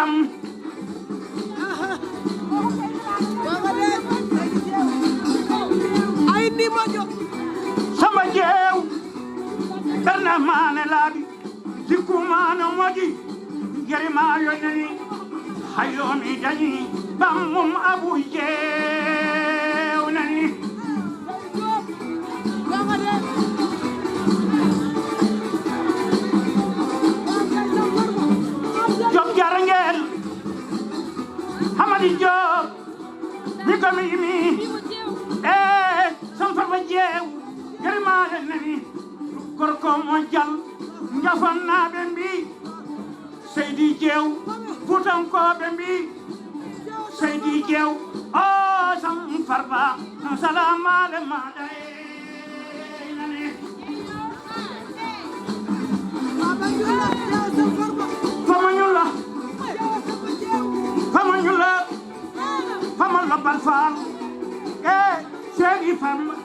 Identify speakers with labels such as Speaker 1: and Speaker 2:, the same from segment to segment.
Speaker 1: jam
Speaker 2: ay ni mojo
Speaker 1: sama jeew berna maane laabi jikkumaano moji yerimaayo nani hayomi dañi bammum abu jeew nani job jarangel hamadi job mi komi imi sam farba jeew yerimaayo nani gorko mo jal njafannaaɓe mbi seydi jeew fuutankooɓe mbi seydi jeew o sam farba salamaale maɗa nani famañulla famañulla famalla bal faal seydi famma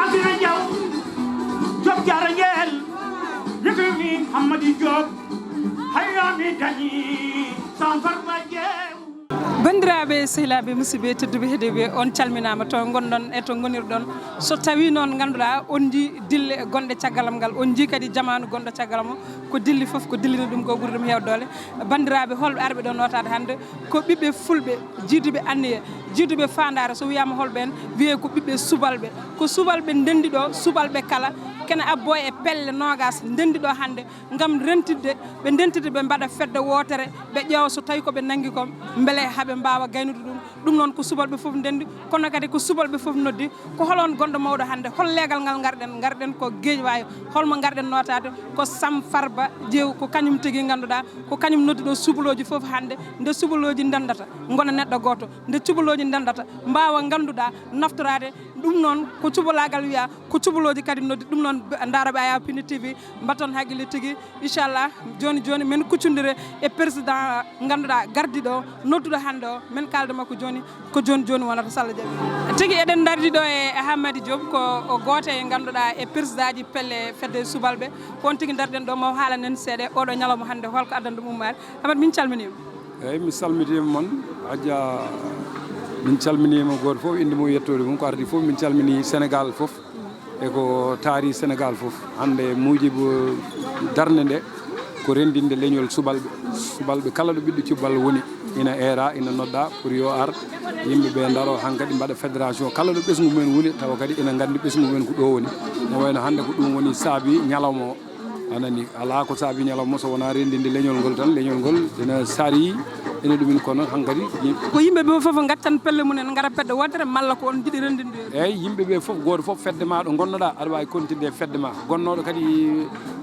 Speaker 1: Adina Jaw Job Jarangel Yekimi Hamadi Job Hayami Dani Sanfarba Jew
Speaker 3: bandiraɓe sehilaɓe musidɓe tedduɓe heedeɓe on calminama to gonɗon e to gonirɗon so tawi noon ganduɗa on ji dille gonɗe caggalam ngal on ji kadi jamanu gonɗo caggalam o ko dilli foof ko dillini ɗum ko ɓuuri ɗum hewdole bandiraɓe holɓe arɓe ɗo notade hande ko ɓiɓɓe fulɓe jiiduɓe anniye jiiduɓe fandare so wiyama holɓen wiye ko ɓiɓɓe subalɓe ko subalɓe ndendi ɗo subalɓe kala kene abboy e pelle nogas ndendi ɗo hande gam rentidde ɓe ndentide ɓe mbaɗa fedde wotere ɓe ƴeewa so tawi koɓe nangui kom beele haaɓe mbawa gaynude ɗum noon ko subalɓe foof ndendi kono kadi ko subalɓe foof noddi ko holon gonɗo mawɗo hande hol leegal ngal garɗen ko gueƴwayo holmo garɗen notade ko sam farba jeew ko kañum tigui ganduɗa ko kañum noddi ɗo subaloji foof hande nde subaloji ndendata gona neɗɗo goto nde subaloji ndendata mbawa ganduɗa naftorade ɗum noon ko cubalagal wiya ko cubaloji kadi noddi ɗum noon daroɓe aya Piindi TV mbatton haqqille tigui inchallah joni joni min kuccodire e président ganduɗa gardiɗo nodduɗo hande o min kalda makko joni ko joni joni wonata so Allah jaaɓi tigui eɗen dardi ɗo e Hamady Diop ko goto e ganduɗa e président ji pelle fedde subalɓe on tigui darɗen ɗo mo haalanen seeɗa oɗo ñalawma hande holko addanta ɗum ummade Hamady min calminima
Speaker 4: eyyi mi salmitima moon Adja min calminima goto foof inde mum yettode mum ko ardi foof min calmini Sénégal foof eko taari Sénégal foof hande mujibo darde nde ko rendinde leñol subalɓe kala ɗo ɓiɗɗo cuballo woni ina era ina nodda pour yo ar yimɓeɓe daro hankkadi mbaɗa fédération kala ɗo ɓesgu mumen woni tawa kadi ina gandi ɓesgu mumen ko ɗo woni no wayno hande ko ɗum woni saabi ñalawma o anani ala ko saabi ñalawma so wona rendinde leñol ngol tan leñol ngol ina saari ene ɗumin kono hankkadi
Speaker 3: ko yimɓeɓe foof gaccan pelle mumen gara pedde wotere malla ko on jiiɗi rendinde
Speaker 4: eyyi yimɓeɓe foof goto foof fedde ma ɗo gonnoɗa aɗa wawi continde e fedde ma gonnoɗo kadi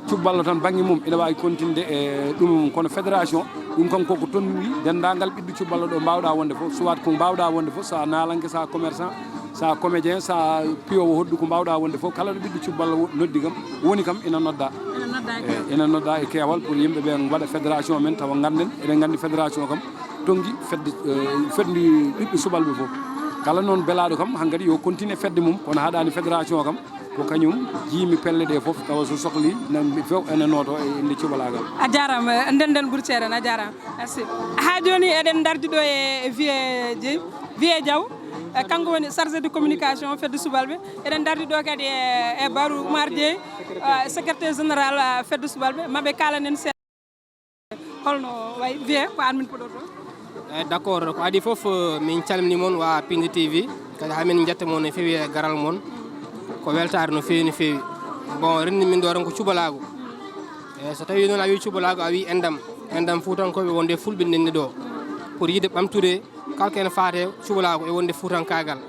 Speaker 4: cubballo tan banggue mum ina wawi continde e ɗum kono fédération ɗum kanko ko toon wi dendagal ɓiɗɗo cubballo ɗo mbawɗa wonde foof soit ko mbawɗa wonde foof sa nalanke sa commerçant sa comédien sa piyowo hoddu ko mbawɗa wonde foof kala ɗo ɓiɗɗo cubballo noddi kam woni kam ina nodda ina nodda e keewal pour yimɓeɓe waɗa fédération men tawa ganden eɗen gandi fédération kam tonggui feddi ɓiɓɓe subalɓe foof kala noon beelaɗo kam hankkadi yo continue fedde mum kono haɗani fédération kam ko kañum jiimi pelle ɗe foof tawa so sohli namɓe fof ene noto e inde cubalagal
Speaker 3: a jarama ndenden ɓuuri ceereno a jarama merci ha joni eɗen dardi ɗo e wiye Diaw kanko woni chargé de communication fedde subalɓe eɗen dardi ɗo kadi e Barou Oumar Dieye secrétaire général fedde subalɓe maɓe kalanen seeɗa holno way wiye ko an min poɗoto
Speaker 5: d' accord ko adi foof min calmini moon wa Piindi TV kadi hamin jetta moon no feewi e garal moon ko weltare no feewi no feewi bon renndi min ɗo tan ko cubalago eyyi so tawi noon a wi cubalago a wi endam fuutankoɓe wonde fulɓe ndenni ɗo pour yide ɓamtude kala kene faate cubalago e wonde fuutankagal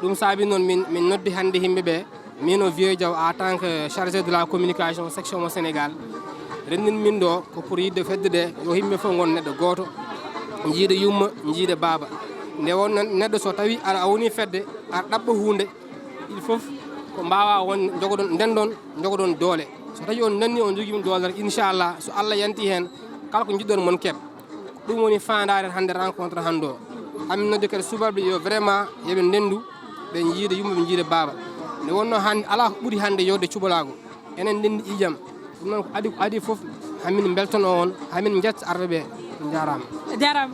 Speaker 5: ɗum saabi noon min noddi hannde yimɓeɓe min o Vieux Diaw en tant que chargé de la communication section mo Sénégal renndin min ɗo ko pour yidde fedde ɗe yo yimɓe fof gon neɗɗo goto jiiɗa yumma jiiɗa baaba nde won neɗɗo so tawi a woni fedde aɗa ɗaɓɓa hunde il faut ko mbawa won jogodon ndendon jogodon doole so tawi on nanni on jogimi doole inchallah so Allah yanti hen kala ko jiddon mon keb ɗum woni fandare hande rencontre hando amin nodde kadi subalɓe yo vraiment yoɓe ndendu ɓe jiida yumma ɓe jiida baaba nde wonno hande ala ko ɓuuri hande yewde cuɓalago enen ndendi ƴiƴam ɗum noon ko adi foof hamin beltono on hamin jetta arɓe ɓe jarama
Speaker 3: jarama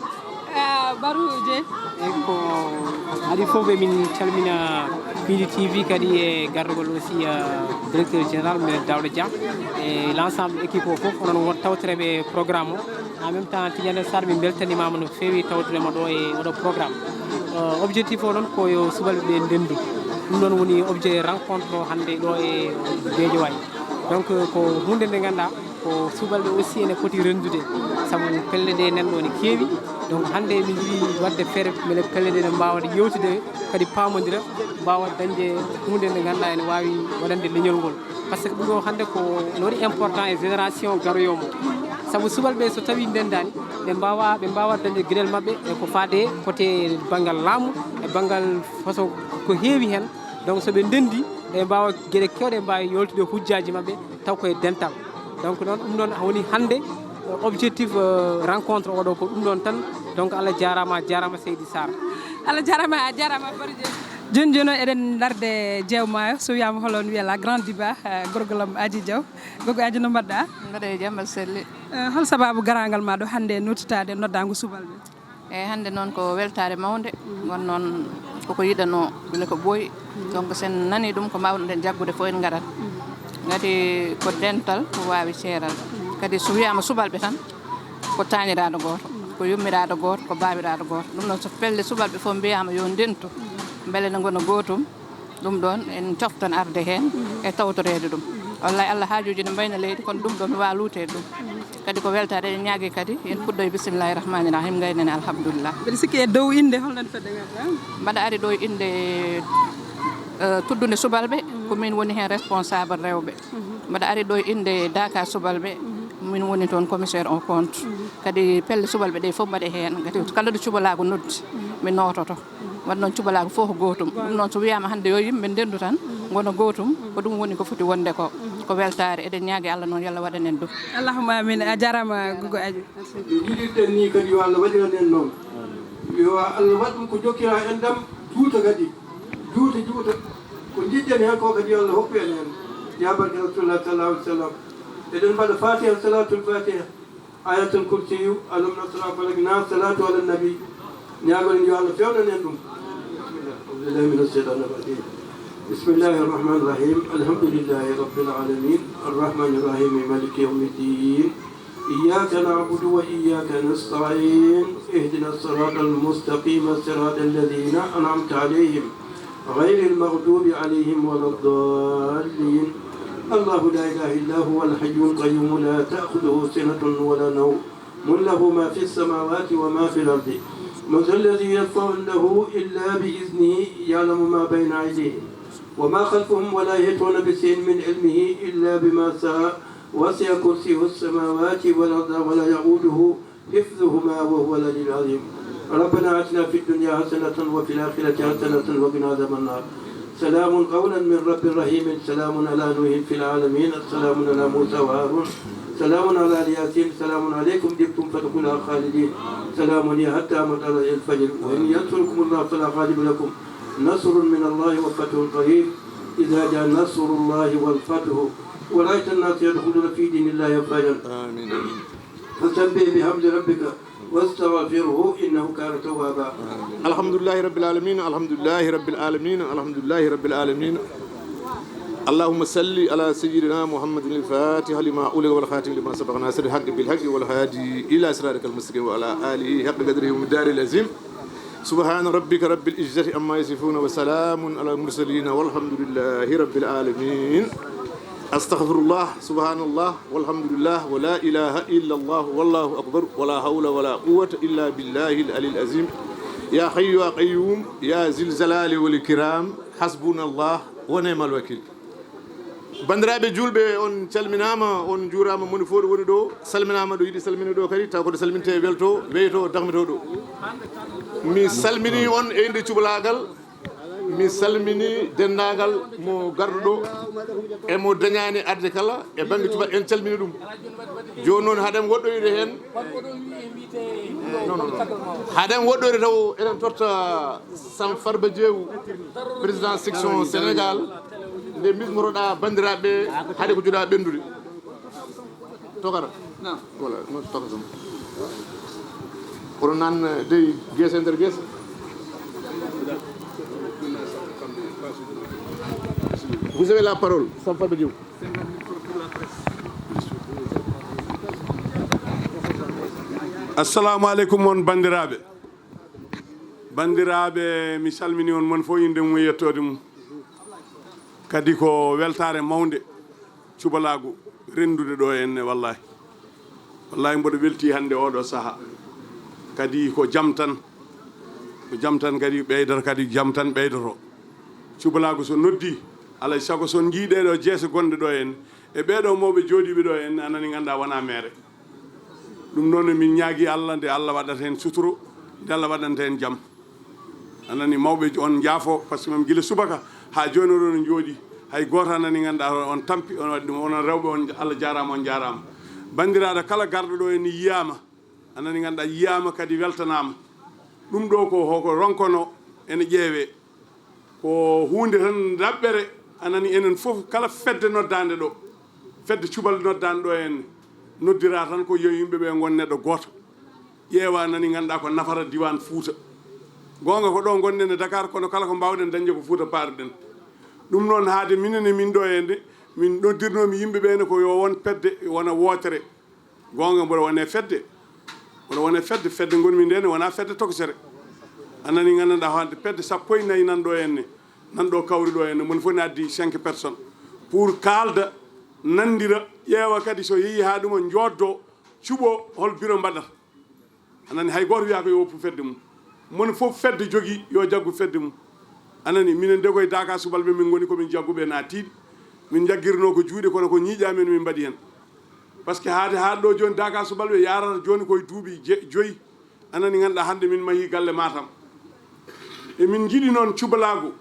Speaker 3: Barou Dieng
Speaker 2: ko adi fof min calmina Piindi TV kadi e garɗogol aussi directeur général mais Daouda Dia et l'ensemble équipe o fof onon won tawtoreɓe programme o en même temps Tidiane Sarr min beltanimama no fewi tawtorema ɗo e oɗo programme objectif o noon koyo subalɓe ɓe ndendu ɗum ɗon woni objet rencontre o hande ɗo e Guédiawaye donc ko hunde nde ganduɗa ko subalɓe aussi ene poti rendude saabu pelle ɗe nanɗo ne keewi donc hande min jiiɗi wadde feere mele pelle ɗe ne mbawde yewtude kadi pamodira mbawa dañde hunde nde ganduɗa ene wawi waɗande leñol ngol par ce que ɗum ɗo hande ko ne waɗi important e génération garoyomo saabu subalɓe so tawi ndendani ɓe mbawa dañde gueɗel mabɓe e ko faade côté banggal laamu e banggal façon ko heewi hen donc soɓe ndendi ɓe mbawa gueɗe kewɗe mbawi yoltude hujjaji mabɓe taw koye dental donc noon ɗum ɗon woni hande objectif rencontre oɗo ko ɗum ɗon tan donc Allah jarama Seydi Sarr
Speaker 3: Allah jarama Barou Dieng joni eɗen darde jeewmayo so wiyama holon wiya la grande diba gorgolam Adji Diaw gogo Adji no mbaɗɗa
Speaker 6: mbaɗa e jaam selli
Speaker 3: hol sababu garangal ma ɗo hande nottitade noddago subalɓe
Speaker 6: eyyi hande noon ko weltare mawde gon noon koko yiɗano bile ko ɓooyi donc sen nani ɗum ko mbawɗoɗen jaggude fo en garat gati ko dental ko wawi ceeral kadi so wiyama subalɓe tan ko tañiraɗo goto ko yummiraɗo goto ko babiraɗo goto ɗum noon so pelle subalɓe fof mbiyama yo ndentu beele ne gona gotum ɗum ɗon en coftan arde hen e tawtorede ɗum wallahi Allah haajuji ne mbayna leydi kono ɗum ɗo mi wawa lutede ɗum kadi ko weltade en ñaagui kadi en puɗɗo e bisimillahi rahmani rahim gaynene alhamdulillah
Speaker 3: mbeɗa sikki e dow inde holɗon fedde ganduɗa
Speaker 6: mbaɗa ari ɗo inde tuddude subalɓe komin woni hen responsable rewɓe mbaɗa ari ɗo inde daka subalɓe min woni toon commissaire en compte kadi pelle subalɓe ɗe fof mbaɗe hen gati kala ɗo cuɓalago noddi mi nototo wadde noon cuɓalago fof ko gotum ɗum noon so wiyama hande yo yimɓe ndendu tan gona gotum ko ɗum woni ko foti wonde ko weltare eɗen ñaagui Allah noon yalla waɗanen ɗum
Speaker 3: allahumma amin a jarama gogo Adji
Speaker 7: jiɗirɗen ni kadi yo Allah waɗiranen noon yo Allah waɗ ɗum ko jokkira en dam juuta kadi juuta ko jiɗɗen hen ko kadi yo Allah hokku en hen ya barke rasulullah sallallahu alaihi wasallam eɗen mbaɗa fatiha salatul fatiha ayatul kursiyu alam nasra falak nas salatu ala nabi ñagolen yo Allah fewnanen ɗum billahi min ashaitan irrajim bismillahi irrahmani irrahim alhamdulillahi rabbil alamin arrahmani irrahim maliki yawmiddin إياك نعبد وإياك نستعين اهدنا الصراط المستقيم صراط الذين أنعمت عليهم غير المغضوب عليهم ولا الضالين الله لا إله إلا هو الحي القيوم لا تأخذه سنة ولا نوم له ما في السماوات وما في الأرض من ذا الذي يشفع عنده إلا بإذنه يعلم ما بين أيديهم وما خلفهم ولا يحيطون بشيء من علمه إلا بما شاء وسع كرسيه السماوات والأرض ولا يؤوده حفظهما وهو العلي العظيم ربنا آتنا في الدنيا حسنة وفي الآخرة حسنة وقنا عذاب النار سلام قولا من رب رحيم سلام على نوح في العالمين سلام على موسى وهارون سلام على الياسين سلام عليكم جبتم فادخلوها خالدين سلام لي حتى مطلع الفجر وإن ينصركم الله فلا غالب لكم نصر من الله وفتح قريب إذا جاء نصر الله والفتح ورأيت الناس يدخلون في دين الله أفواجا آمين فسبح بحمد ربك واستغفره إنه كان توابا
Speaker 8: الحمد لله رب العالمين الحمد لله رب العالمين الحمد لله رب العالمين اللهم صل على سيدنا محمد الفاتح لما أولى والخاتم لما سبق ناصر الحق بالحق والهادي إلى صراطك المستقيم وعلى آله حق قدره ومقداره العظيم سبحان ربك رب العزة عما يصفون وسلام على المرسلين والحمد لله رب العالمين أستغفر الله سبحان الله والحمد لله ولا إله إلا الله والله أكبر ولا حول ولا قوة إلا بالله العلي العظيم يا حي يا قيوم يا ذي الجلال والإكرام حسبنا الله ونعم الوكيل bandiraɓe julɓe on calminama on juurama moni fof ɗo woni ɗo salminama ɗo yiiɗi salmina ɗo kadi taw koɗo salminte welto weyto darmito ɗo mi salmini on e inde cuɓalagal mi salmini dendagal mo garɗo ɗo emo dañani arde kala e banggue tubaɓ en calmini ɗum joni noon haɗen woɗɗoyde hen haɗen woɗɗoyde taw eɗen totta Sam Farba Diew président section Sénégal nde bismoroɗa bandiraɓe haade ko joɗa ɓendude tokara voilà non toka sam oɗo nan dey guese e nder guese vous avez la parole Sampaɓe Diw.
Speaker 9: assalamu aleykum on bandiraɓe mi salmini on mon fof inde mum e yettode mum kadi ko weltare mawde cubalagu rendude ɗo henne wallahi mboɗo welti hande oɗo saaha kadi ko jaam tan kadi ɓeydata kadi jaam tan ɓeydoto cubalagu so noddi alay saago son jiiɗeɗo jeese gonɗe ɗo henne e ɓeɗo mawɓe jooɗiɓe ɗo henne anani ganduɗa wona mere ɗum noon min ñaagui Allah nde Allah waɗata hen suturo nde Allah waɗanta hen jaam anani mawɓe on jaafo par ce que même guila subaka ha joni oɗo no jooɗi hay goto anani ganduɗa on tampi on waɗi ɗum onon rewɓe on Allah jarama on jarama bandiraɗo kala garɗo ɗo henni yiyama anani ganduɗa yiyama kadi weltanama ɗum ɗo ko ronkono ene ƴeewe ko hunde tan daɓɓere anani enen foof kala fedde noddande ɗo fedde cubalde noddande ɗo henne noddira tan ko yo yimɓeɓe gon neɗɗo goto ƴeewa nani ganduɗa ko nafara diwan Fouta gonga ko ɗo gonɗen e Dakar kono kala ko mbawɗen dañde ko Fouta paruɗen ɗum noon haade minene min ɗo hende min noddirnomi yimɓeɓene ko yo won pedde wona wotere gonga mboɗo wone fedde gonmi ndene wona fedde tokosere anani ganduɗa hande pedde sappo e nayyi nan ɗo henne nan ɗo kawri ɗo henne mon fof ne addi 5 personnes pour kalda nandira ƴeewa kadi so yeehi ha ɗum joddo cuɓo hol bureau mbaɗata anani hay goto wiya ko yo woppu fedde mum mon fof fedde jogui yo jaggu fedde mum anani minen de koye Daka Soubalbe min goni komin jagguɓe natiɗi min jagguirno ko juuɗe kono ko ñiiƴamen min mbaɗi hen par ce que haade ɗo joni Daka Soubalbe yarata joni koye duuɓi 5 anani ganduɗa hande min mahi galle Matam e min jiiɗi noon cubalagu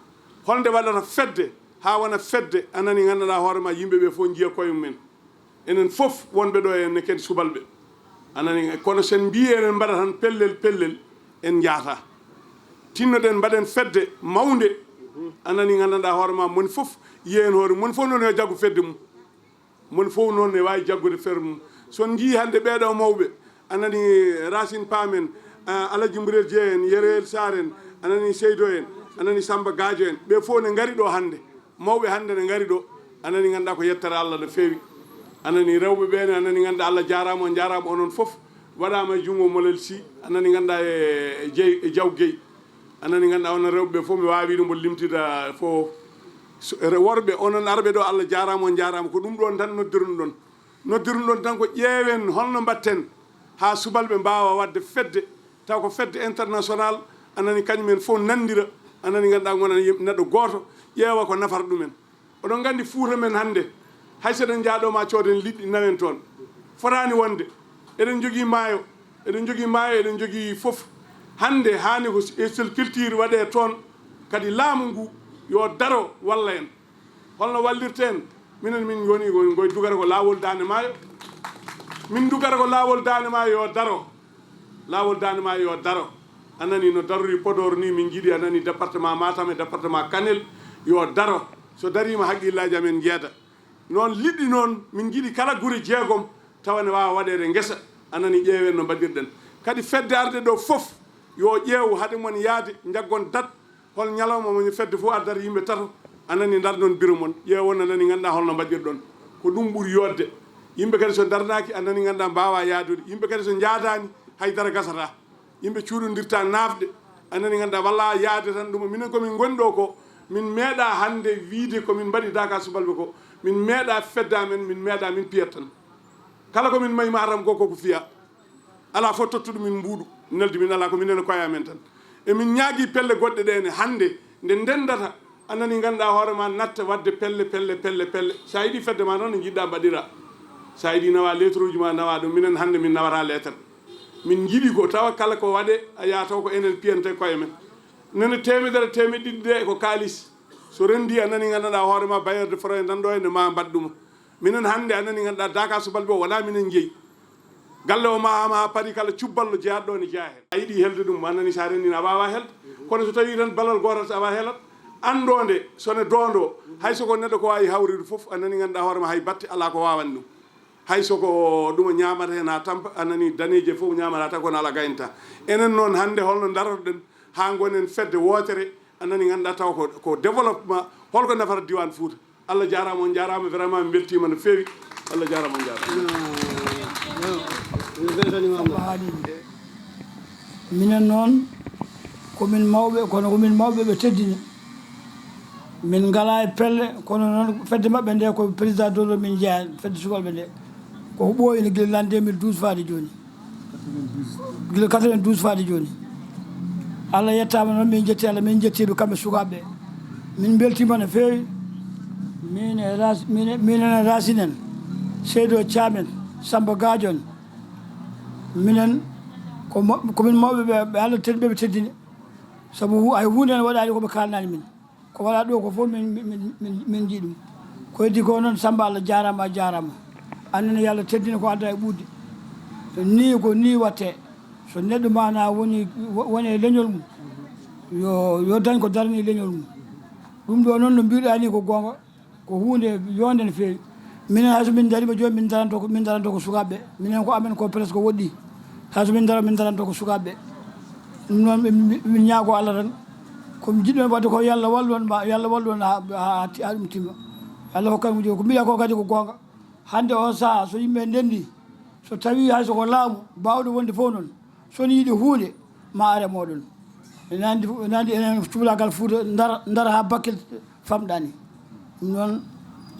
Speaker 9: holde waɗata fedde ha wona fedde anani ganduɗa hoorema yimɓeɓe fof jiiya koye mumen enen fof wonɓe ɗo henne kadi Soubalbe anani kono sen mbi enen mbaɗa tan pellel en jaata tinnoɗen mbaɗen fedde mawde anani ganduɗa hoorema moni fof yiyen hoore moni fof noon yo jaggu fedde mum moni fof noon ne wawi jaggude fere mum son jii hande ɓeɗo mawɓe anani Racine Pamen Alaji Mburel Dieye en Yerel Sar en anani Seydou en anani Samba Gadio en ɓe fof ne gari ɗo hande mawɓe hande ne gari ɗo anani ganduɗa ko yettere Allah no fewi anani rewɓe ɓene anani ganduɗa Allah jarama on jarama onon foof waɗama e junggo molel si anani ganduɗa e Diaw Gueye anani ganduɗa onon rewɓe fof mi wawi ɗum limtida fo worɓe onon arɓe ɗo Allah jarama on jarama ko ɗum ɗon tan noddirun ɗon tan ko ƴeewen holno mbatten ha Soubalbe mbawa wadde fedde taw ko fedde international anani kañumen fof nandira anani ganduɗa gonan neɗɗo goto ƴeewa ko nafata ɗumen oɗon gandi Fouta men hande hay seɗen jaaɗoma cooden liɗɗi nawen toon fotani wonde eɗen jogui maayo eɗen jogui foof hande hani ko culture waɗe toon kadi laamu ngu yo daro walla en holno wallirten minen min goni goye dugara ko lawol dande maayo min dugara ko lawol dande maayo yo daro anani no darori Podor ni min jiiɗi anani département Matam e département Kanel yo daro so darima haqqillaji amen jeeda noon liɗɗi noon min jiiɗi kala guure jeegom tawa ne wawa waɗede guesa anani ƴeewen no mbaɗirɗen kadi fedde arde ɗo foof yo ƴeew haade mon yaade jaggon dat hol ñalawma mo fedde fof addata yimɓe tato anani dar noon bureau mon ƴeewon anani ganduɗa holno mbaɗirɗon ko ɗum ɓuuri yodde yimɓe kadi so darnaki anani ganduɗa mbawa yaadude yimɓe kadi so jaadani haydara gasata yimɓe cuuɗodirta nafde anani ganduɗa walla yaade tan ɗum minen komin goni ɗo ko min meeɗa hande wiide komin mbaɗi Daka Soubalbe ko min meeɗa feddamen min meeɗa min piyat tan kala komin mayi Matam ko koko fiya ala fof tottuɗo min mbuuɗu neldi min ala ko minen koye men tan emin ñaagui pelle goɗɗe ɗene hande nde ndendata anani ganduɗa hoorema natta wadde pelle sa yiiɗi fedde ma noon ne jiɗɗa mbaɗira sa yiiɗi nawa lettre uji ma nawa ɗum minen hande min nawata lettre min jiiɗi ko tawa kala ko waɗe a yataw ko enen piyante koye men nene temedere temeɗɗiɗi ɗe ko kalis so rendi anani ganduɗa hoorema bailleur de fonds nan ɗo henne ma mbaɗ ɗum minen hande anani ganduɗa Daka Soubalbe o wona minen jeeyi galle o ma ha paari kala cubballo jeyaɗo ne jeeya hen a yiiɗi helde ɗum anani sa rendini a wawa helde kono so tawi tan balal gotal a wawa helat andonde sone dondo hay soko neɗɗo ko wawi hawridu fof anani ganduɗa hoorema hay batte ala ko wawani ɗum hay soko ɗum ñamata hen ha tampa anani daneje fof ñamata tan kono ala gaynta enen noon hande holno daroɗen ha gonen fedde wotere anani ganduɗa taw ko développement holko nafata diwan Fouta Allah jarama on jarama vraiment mi beltima no fewi Allah jarama on jarama
Speaker 10: minen noon komin mawɓe kono komin mawɓe ɓe teddini min ngala e pelle kono noon fedde maɓɓe nde ko président dodo min jeeya fedde subalɓe nde koko ɓooyini guila lan 2012 faade joni guila 92 faade joni Allah yettama noon min jetti Allah min jettiɓe kamɓe sukaɓeɓe min beltima no fewi minen rasinen Seydou Thiamen Samba Gadion minen komin mawɓe ɓe Allah ɓe teddini saabu hay hunde ne waɗani koɓe kalnani min ko waɗa ɗo ko fof min jii ɗum ko heddi ko noon Samba Allah jarama a jarama annene yo Allah teddini ko adda e ɓudde ni ko ni watte so neɗɗo mana woni e leñol mum yo dañ ko darani leñol mum ɗum ɗo noon no mbiɗani ko gonga ko hunde yonde no fewi minen hayso min darima joni min daranto ko sukaɓeɓe minen ko amen ko presque woɗɗi hayso min daranto ko sukaɓeɓe ɗum noon min ñaago Allah tan komi jiɗɗon wadde ko yallah wallu on ha ɗum timma Allah hokkanmi joni ko mbiɗa ko kadi ko gonga hande o saaha so yimɓe ndendi so tawi hay soko laamu bawɗo wonde fof noon soni yiiɗi hunde ma are moɗon nandi enen cuɓalagal Fouta dara ha bakkil famɗani ɗum noon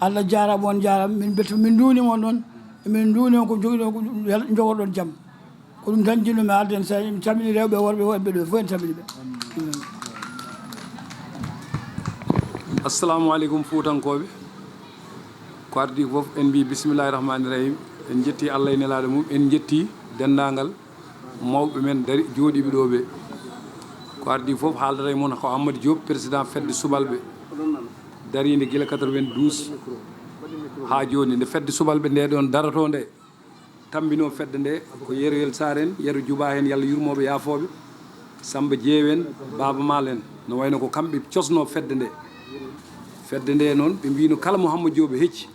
Speaker 10: Allah jarama on jarama min beltima min duunima noon min duuni on ko joguiɗon ko jogoɗon jaam ko ɗum tan jinnomi haalde en sa mi tamini rewɓe worɓe wonɓe ɗo fof en taminiɓe
Speaker 4: assalamu aleykum Foutankoɓe ko ardi fof en mbi bisimillahi rahmani rahim en jetti Allah e nelaɗo mum en jetti dendagal mawɓe men dari jooɗiɓe ɗo ɓe ko ardi fof haaldata e moon ko Amadou Diop président fedde subalɓe darinde guila 92 ha joni nde fedde subalɓe nde ɗon darato nde tambino fedde nde ko yeroyel sar en yero Djuba hen yallah yurmoɓe yaafoɓe Samba Jeewen Baba Mal en no wayno ko kamɓe cosno fedde nde noon ɓe mbino kala mo Hamma Diop hecci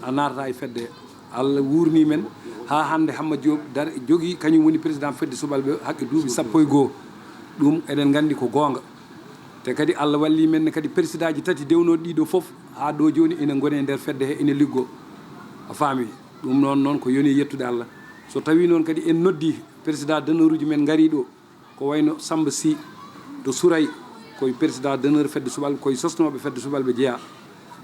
Speaker 4: a natata e fedde Allah wurni men ha hande Hamma Diop jogui kañum woni président fedde subalɓe haqqe duuɓi 12 ɗum eɗen gandi ko gonga te kadi Allah walli men kadi président ji tati dewnoɗo ɗiɗo foof ha ɗo joni ene gone e nder fedde he ene liggo a faami ɗum noon ko yoni yettude Allah so tawi noon kadi en noddi président d'honneur uji men gari ɗo ko wayno Samba Sy to Souray koye président d'honneur fedde subalɓe koye sosnoɓe fedde subalɓe jeeya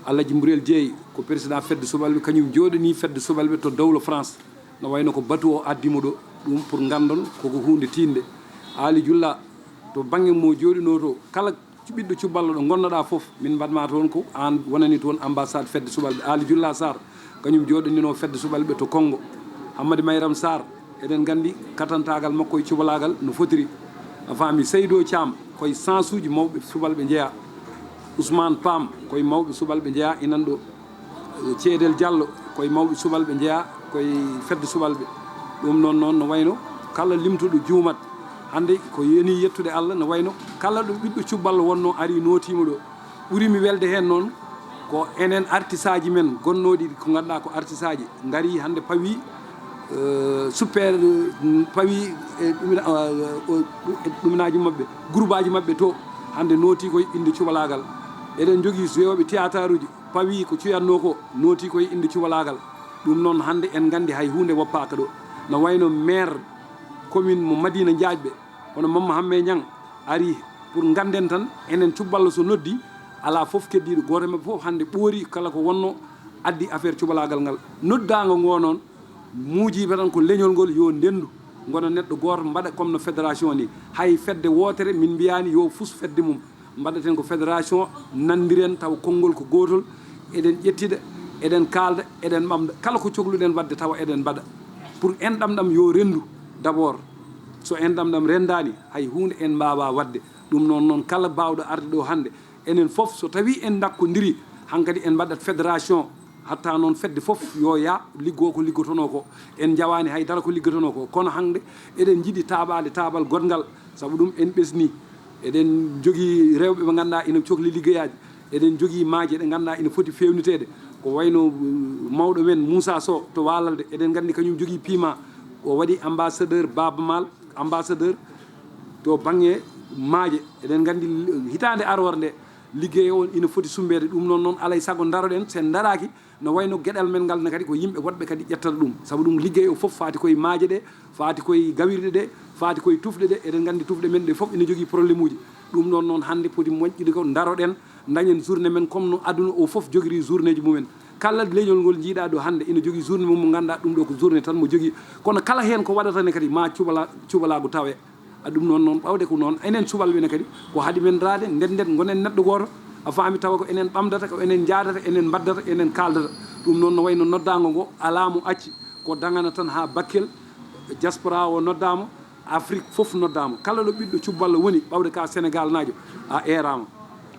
Speaker 4: Alaji Mburel Jeeyi ko président fedde subalɓe kañum joɗani fedde subalɓe to dawlo France no wayno ko batu o addimo ɗo ɗum pour gandon koko hunde tinde Ali Julla to banggue mo joɗino to kala ɓiɗɗo cuballo ɗo gonnoɗa foof min mbaɗma toon ko an wonani toon ambassade fedde subalɓe Ali Julla Sarr kañum joɗanino fedde subalɓe to Congo Hamadi Mayram Sarr eɗen gandi katantagal makko e cubalagal no fotiri a faami Seydou Thiam koye sens uji mawɓe subalɓe jeeya Ousmane Pam koye mawɓe subalɓe jeeya inan ɗo Ceedel Diallo koye mawɓe subalɓe jeeya koye fedde subalɓe ɗum noon no wayno kala limtuɗo juumat hande ko yeni yettude Allah no wayno kala ɗo ɓiɗɗo cuballo wonno ari notima ɗo ɓuurimi welde hen noon ko enen artiste aji men gonnoɗi ko ganduɗa ko artiste aji gaari hande pawi super pawi ɗuminaji mabɓe groupe aji mabɓe to hande nooti koye inde cubalagal eɗen jogui jewoɓe théâtre uji pawi ko cuyatno ko nooti koye inde cubalagal ɗum noon hande en gandi hay hunde woppaka ɗo no wayno maire commune mo Madina Diaƴɓe hono Mamma Hamme Niang ari pour ganden tan enen cuballo so noddi ala foof keddiɗo goto mabɓe foof hande ɓoori kala ko wonno addi affaire cubalagal ngal noddago ngo noon muujiɓe tan ko leñol ngol yo ndendu gona neɗɗo goto mbaɗa comme no fédération ni hay fedde wotere min mbiyani yo fus fedde mum mbaɗaten ko fédération nandiren taw konngol ko gotol eɗen ƴettida eɗen kalda eɗen ɓamda kala ko cohluɗen wadde tawa eɗen mbaɗa pour enɗam ɗam yo rendu d' abord so enɗam ɗam rendani hay hunde en mbawa wadde ɗum noon kala bawɗo arde ɗo hande enen foof so tawi en dakkodiri hankkadi en mbaɗat fédération hatta noon fedde foof yo ya liggo ko liggotono ko en jawani haydara ko liggotono ko kono hande eɗen jiiɗi taɓade taɓal goɗgal saabu ɗum en ɓesni eɗen jogii rewɓe ɓe ngannduɗaa ina cohli liggeyaaji eɗen jogii maaje ɗe ngannduɗaa ina foti fewniteede ko wayno mawɗo men Moussa Sow to Waalalde eɗen nganndi kañum jogii pima o waɗi ambassadeur Baba Mal ambassadeur to baŋnge maaje eɗen nganndi hitaande arore nde liggey on ina foti sumbeede ɗum noon noon alay sago daroɗen sen daraaki no wayno geɗal men ngal ne kadi ko yimɓe woɗɓe kadi ƴettata ɗum sabu ɗum liggey o fof faati koye maaje ɗe faati koye gawirɗe ɗe faati koye tufɗe ɗe eɗen nganndi tufɗe men ɗe fof ina jogii probléme uji ɗum noon noon hannde poti moƴƴude ko daroɗen dañen journée men comme no aduna o fof jogiri journée ji mumen kala leñol ngol jiiɗa ɗo hannde ina jogii journée mum mo ngannduɗa ɗum ɗo ko journée tan mo jogii kono kala heen ko waɗata ne kadi ma cuɓalago tawe ɗum noon noon ɓawde ko noon enen cuɓalɓe ne kadi ko haaɗi men raade nden gonen neɗɗo gooto a faami tawa ko enen ɓamdata ko enen jaadata enen mbaddata enen kaaldata ɗum noon no wayno noddago ngo alamo acci ko dagana tan ha Bakel diaspora o noddama Afrique fof noddama kala ɗo ɓiɗɗo cubballo woni ɓawde ka Sénégal najo a erama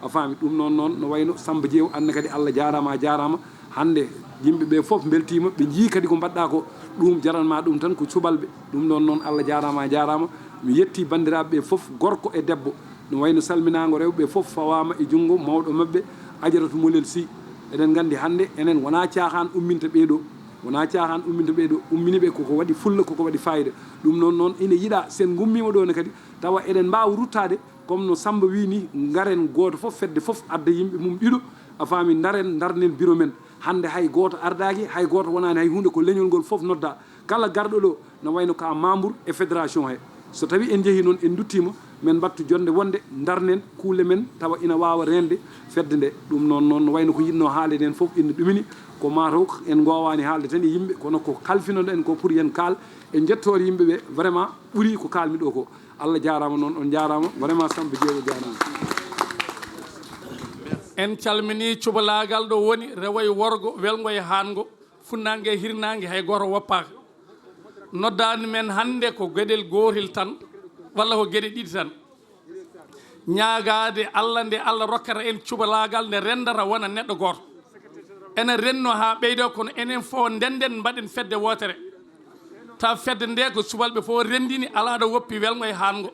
Speaker 4: a faami ɗum noon noon no wayno Samba Diew anne kadi Allah jarama a jarama hande yimɓeɓe fof beltima ɓe jii kadi ko mbaɗɗa ko ɗum jaranma ɗum tan ko cubalɓe ɗum noon noon Allah jarama a jarama mi yetti bandiraɓeɓe fof gorko e debbo no wayno salminago rewɓe fof fawama e junggo mawɗo mabɓe Adjaratou Moulel Sy eɗen gandi hande enen wona caahan umminta ɓeeɗo wona caahan umminta ɓeeɗo umminiɓe koko waɗi fulla koko waɗi fayida ɗum noon noon ina yiiɗa sen gummima ɗo ne kadi tawa eɗen mbawa ruttade comme no Samba wi ni garen goto fof fedde fof adda yimɓe mum ɗiɗo a faami daren darnen bureau men hande hay goto ardaki hay goto wonani hay hunde ko leñol ngol fof nodda kala garɗo ɗo no wayno ka membre e fédération he so tawi en jeehi noon en duttima men mbattu jonde wonde darnen kuule men tawa ina wawa rende fedde nde ɗum noon noon no wayno ko yinno haalede en fof ina ɗumini ko mataw en gowani haalde tan e yimɓe kono ko kalfinoɗo en ko pour yen kaal en jettore yimɓeɓe vraiment ɓuuri ko kalmi ɗo ko Allah jarama noon on jarama vraiment Samba Diewo jarama
Speaker 11: en calmini cubalagal ɗo woni rewoye worgo welgo e hango funnangue e hirnangue hay goto woppaka noddani men hande ko gueɗel gotel tan walla ko gueɗe ɗiɗi tan ñagade Allah nde Allah rokkata en cubalagal nde rendata wona neɗɗo goto ene renno ha ɓeydo kono enen fof ndenden mbaɗen fedde wotere taw fedde nde ko subalɓe fof rendini ala ɗo woppi welgo e hango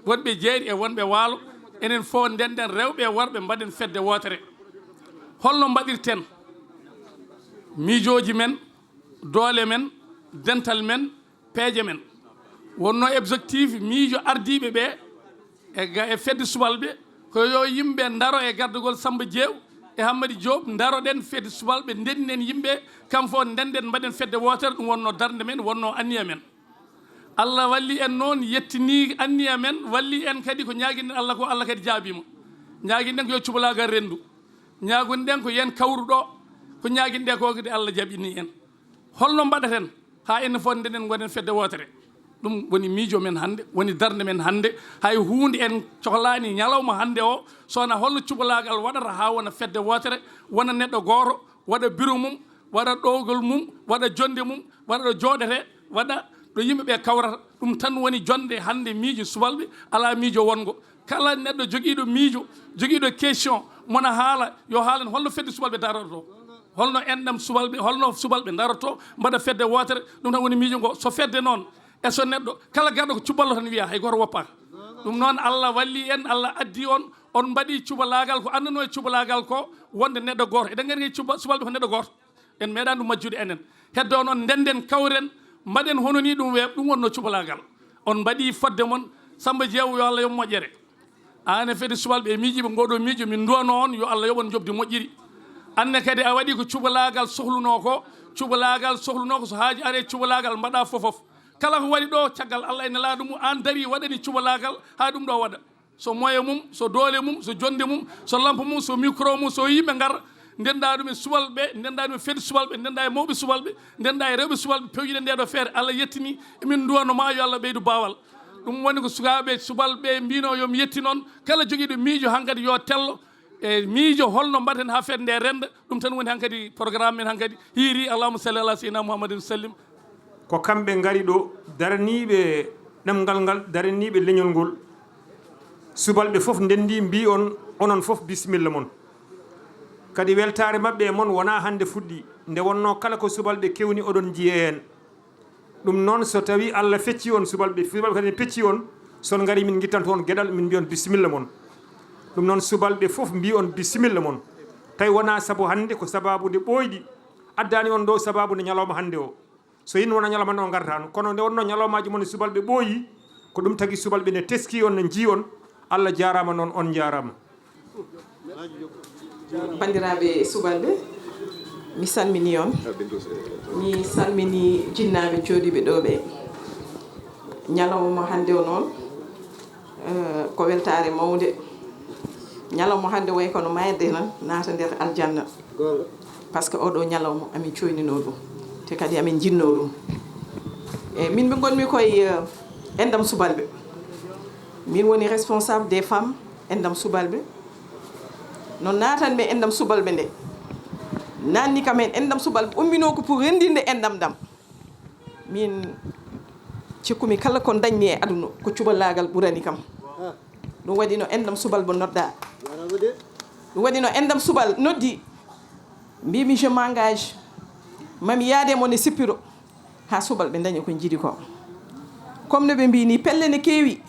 Speaker 11: wonɓe jeeɗi e wonɓe waalo enen fof ndenden rewɓe e worɓe mbaɗen fedde wotere holno mbaɗirten miijoji men doole men dental men peeje men wonno objectif miijo ardiɓe ɓe e fedde subalɓe ko yo yimɓe daro e gardugol Samba Diew e Hammady Diop daroɗen fedde subalɓe ndendinen yimɓe kam fof ndenden mbaɗen fedde wotere ɗum wonno darde men wonno anniya men Allah walli en noon yettini anniya men walli en kadi ko ñaguiɗen Allah ko Allah kadi jaabima ñaguiɗen ko yo cubalagal rendu ñaguiɗen ko yen kawru ɗo ko ñaguiɗe ko kadi Allah jaɓini en holno mbaɗaten ha enen fof ndenen gonen fedde wotere ɗum woni miijo men hannde woni darde men hannde hay hunde en cohlani ñalawma hannde o sowona holno cubalagal waɗata ha wona fedde wotere wona neɗɗo goto waɗa bureau mum waɗa ɗowgol mum waɗa jonde mum waɗa ɗo jooɗete waɗa ɗo yimɓeɓe kawrata ɗum tan woni jonde hannde miijo subalɓe ala miijo wongo kala neɗɗo joguiɗo miijo joguiɗo question mona haala yo haalen holno fedde subalɓe daroto to holno enɗam subalɓe holno subalɓe daroto mbaɗa fedde wotere ɗum tan woni miijo ngo so fedde noon e so neɗɗo kala garɗo ko cuballo tan wiya hay goto woppaka ɗum noon Allah walli en Allah addi on mbaɗi cubalagal ko andano e cubalagal ko wonde neɗɗo goto eɗen gandi subalɓe ko neɗɗo goto en meeɗani ɗum majjude enen heddo noon ndenden kawren mbaɗen hono ni ɗum weeɓ ɗum wonno cubalagal on mbaɗi fodde mon Samba Diew yo Allah yoɓ moƴƴere ane fede subalɓe e miijiɓe ngoɗo miijo min duwano on yo Allah yoɓon jobdi moƴƴiri anne kadi a waɗi ko cubalagal sohluno ko so haaji are cubalagal mbaɗa fofof kala ko waɗi ɗo caggal Allah ene laaɗu mum an dari waɗani cubalagal ha ɗum ɗo waɗa so moye mum so doole mum so jonde mum so lampe mum so micro mum so yimɓe gara ndenda ɗum e subalɓe ndenda ɗum e fedde subalɓe ndenda e mawɓe subalɓe ndenda e rewɓe subalɓe pewjiɗe ndeɗo feere Allah yettini emin duwanoma yo Allah ɓeydu bawal ɗum woni ko sukaɓe subalɓe mbino yomi yetti noon kala joguiɗo miijo hankkadi yo tello e miijo holno mbaɗen ha fedde nde renda ɗum tan woni hankkadi programme men hankkadi hiiri allahuma salli ala seydina mouhammadin sallim
Speaker 1: ko kamɓe gari ɗo daraniɓe ɗemgal ngal daraniɓe leñol ngol subalɓe fof ndendi mbi on onon fof bisimilla moon kadi weltare mabɓe e moon wona hande fuɗɗi nde wonno kala ko subalɓe kewni oɗon jiiye hen ɗum noon so tawi Allah fecci on subalɓe kadi pecci on son ngari min gittan toon gueɗal min mbi on bisimilla moon ɗum noon subalɓe fof mbi on bisimilla moon tawi wona saabu hannde ko sababude ɓooyɗi addani on ɗo sababude ñalawma hannde o so yinno wona ñalawma nde o gartano kono nde wonno ñalawmaji moon subalɓe ɓooyi ko ɗum tagui subalɓe ne teski on ne jii on Allah jarama noon on jarama
Speaker 12: bandiraɓe subalɓe mi salmini on mi salmini jinnaɓe jooɗiɓe ɗo ɓe ñalawma hannde o noon ko weltare mawde ñalawma hannde way kono mayde tan naata nder aljanna par ce que oɗo ñalawma amin coynino ɗum te kadi amin jinno ɗum eyyi min ɓe gonmi koye endam subalɓe min woni responsable des femmes endam subalɓe no natanmi endam subalɓe nde nanni kam en endam subalɓe ummino ko pour rendinde endam dam min cikkumi kala ko dañmi e aduna ko cuballagal ɓurani kam ɗum waɗi no endam subalɓe nodda ɗum waɗi no endam subal noddi mbimi je m'engage mami yaademo ne sippiro ha subalɓe daña ko jiiɗi ko comme no ɓe mbini pelle ne keewi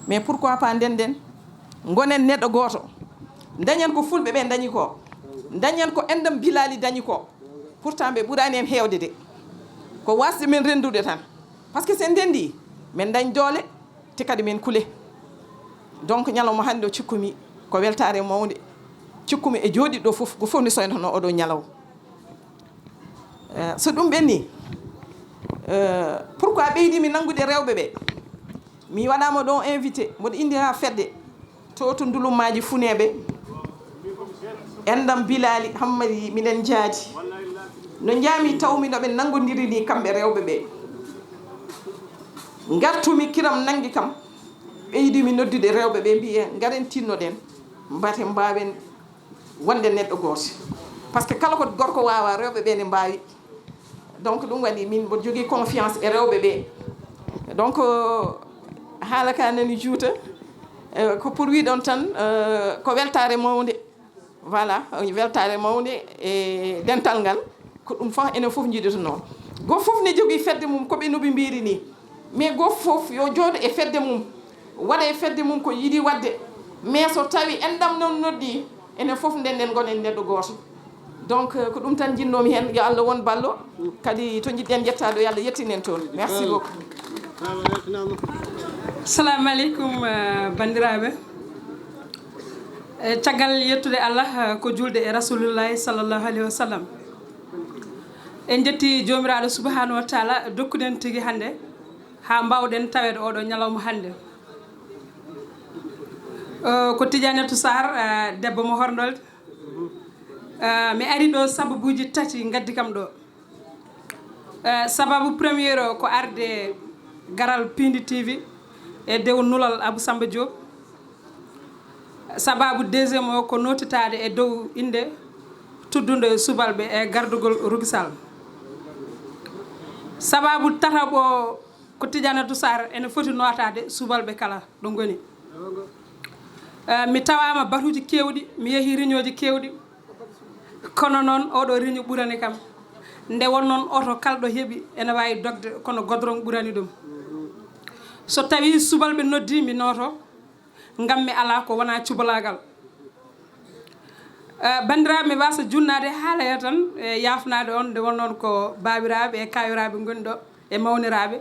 Speaker 12: mais pourquoi pas ndenden gonen neɗɗo goto dañan ko fulɓe ɓe dañi ko dañan ko endam bilali dañi ko pourtant ɓe ɓurani en hewde de ko wasde men rendude tan par ce que sen ndendi min dañ doole te kadi min kuule donc ñalawma hannde o cikkumi ko weltare mawde cikkumi e jooɗiɗo fof ko fof ni soynono oɗo ñalaw so ɗum ɓenni pourquoi ɓeydimi nanngude rewɓe ɓe mi waɗama ɗon invité mboɗo indira fedde to ndulumaji funeɓe endam bilali hammadi minen jaadi no jaami tawmi noɓe nangodiri ni kamɓe rewɓe ɓe gartumi kiram nangi kam ɓeydimi noddude rewɓe ɓe mbiye garen tinnoɗen mbate mbawen wonde neɗɗo goto par ce que kala ko gorko wawa rewɓe ɓe ne mbawi donc ɗum waɗi min mboɗo jogui confiance e rewɓe ɓe donc haala ka nani juuta ko pour wiɗon tan ko weltare mawde voilà weltare mawde e dental ngal ko ɗum fof enen fof jiiɗata noon goto fof ne jogui fedde mum koɓe noɓe mbiri ni mais goto fof yo jooɗo e fedde mum waɗa e fedde mum ko yiiɗi wadde mais so tawi endam noon noddi enen fof ndenden gonen neɗɗo goto donc ko ɗum tan jinnomi hen yo Allah won ballo kadi to jiɗɗen yettade yo Allah yettinen toon merci beaucoup
Speaker 3: assalamu aleykum bandiraɓe caggal yettude Allah ko julde e rasulullahi sallllahu alayhi wa sallam en jetti jomiraɗo subahanahu wa taala dokkuden tigui hande ha mbawɗen tawede oɗo ñalawma hande ko Tidianetou Sarr debbo mo horndolde mi ari ɗo sababuji tati gaddi kam ɗo sababu premier o ko arde garal Piindi TV e dow nulal Abou Samba Diop sababu deuxiéme o ko notitade e dow inde tuddude subalɓe e gardugol rugisal sababu tataɓo ko Tidianetou Sarr ene foti notade subalɓe kala ɗo goni mi tawama batuji kewɗi mi yeehi réunion ji kewɗi kono noon oɗo réunion ɓurani kam nde won noon oto kalɗo heeɓi ene wawi dogde kono godron ɓurani ɗum so tawi subalɓe noddi mi noto ngam mi ala ko wona cubalagal bandiraɓe mi wasa junnade haalaya tan e yafnade on nde won noon ko babiraɓe e kayiraɓe goni ɗo e mawniraɓe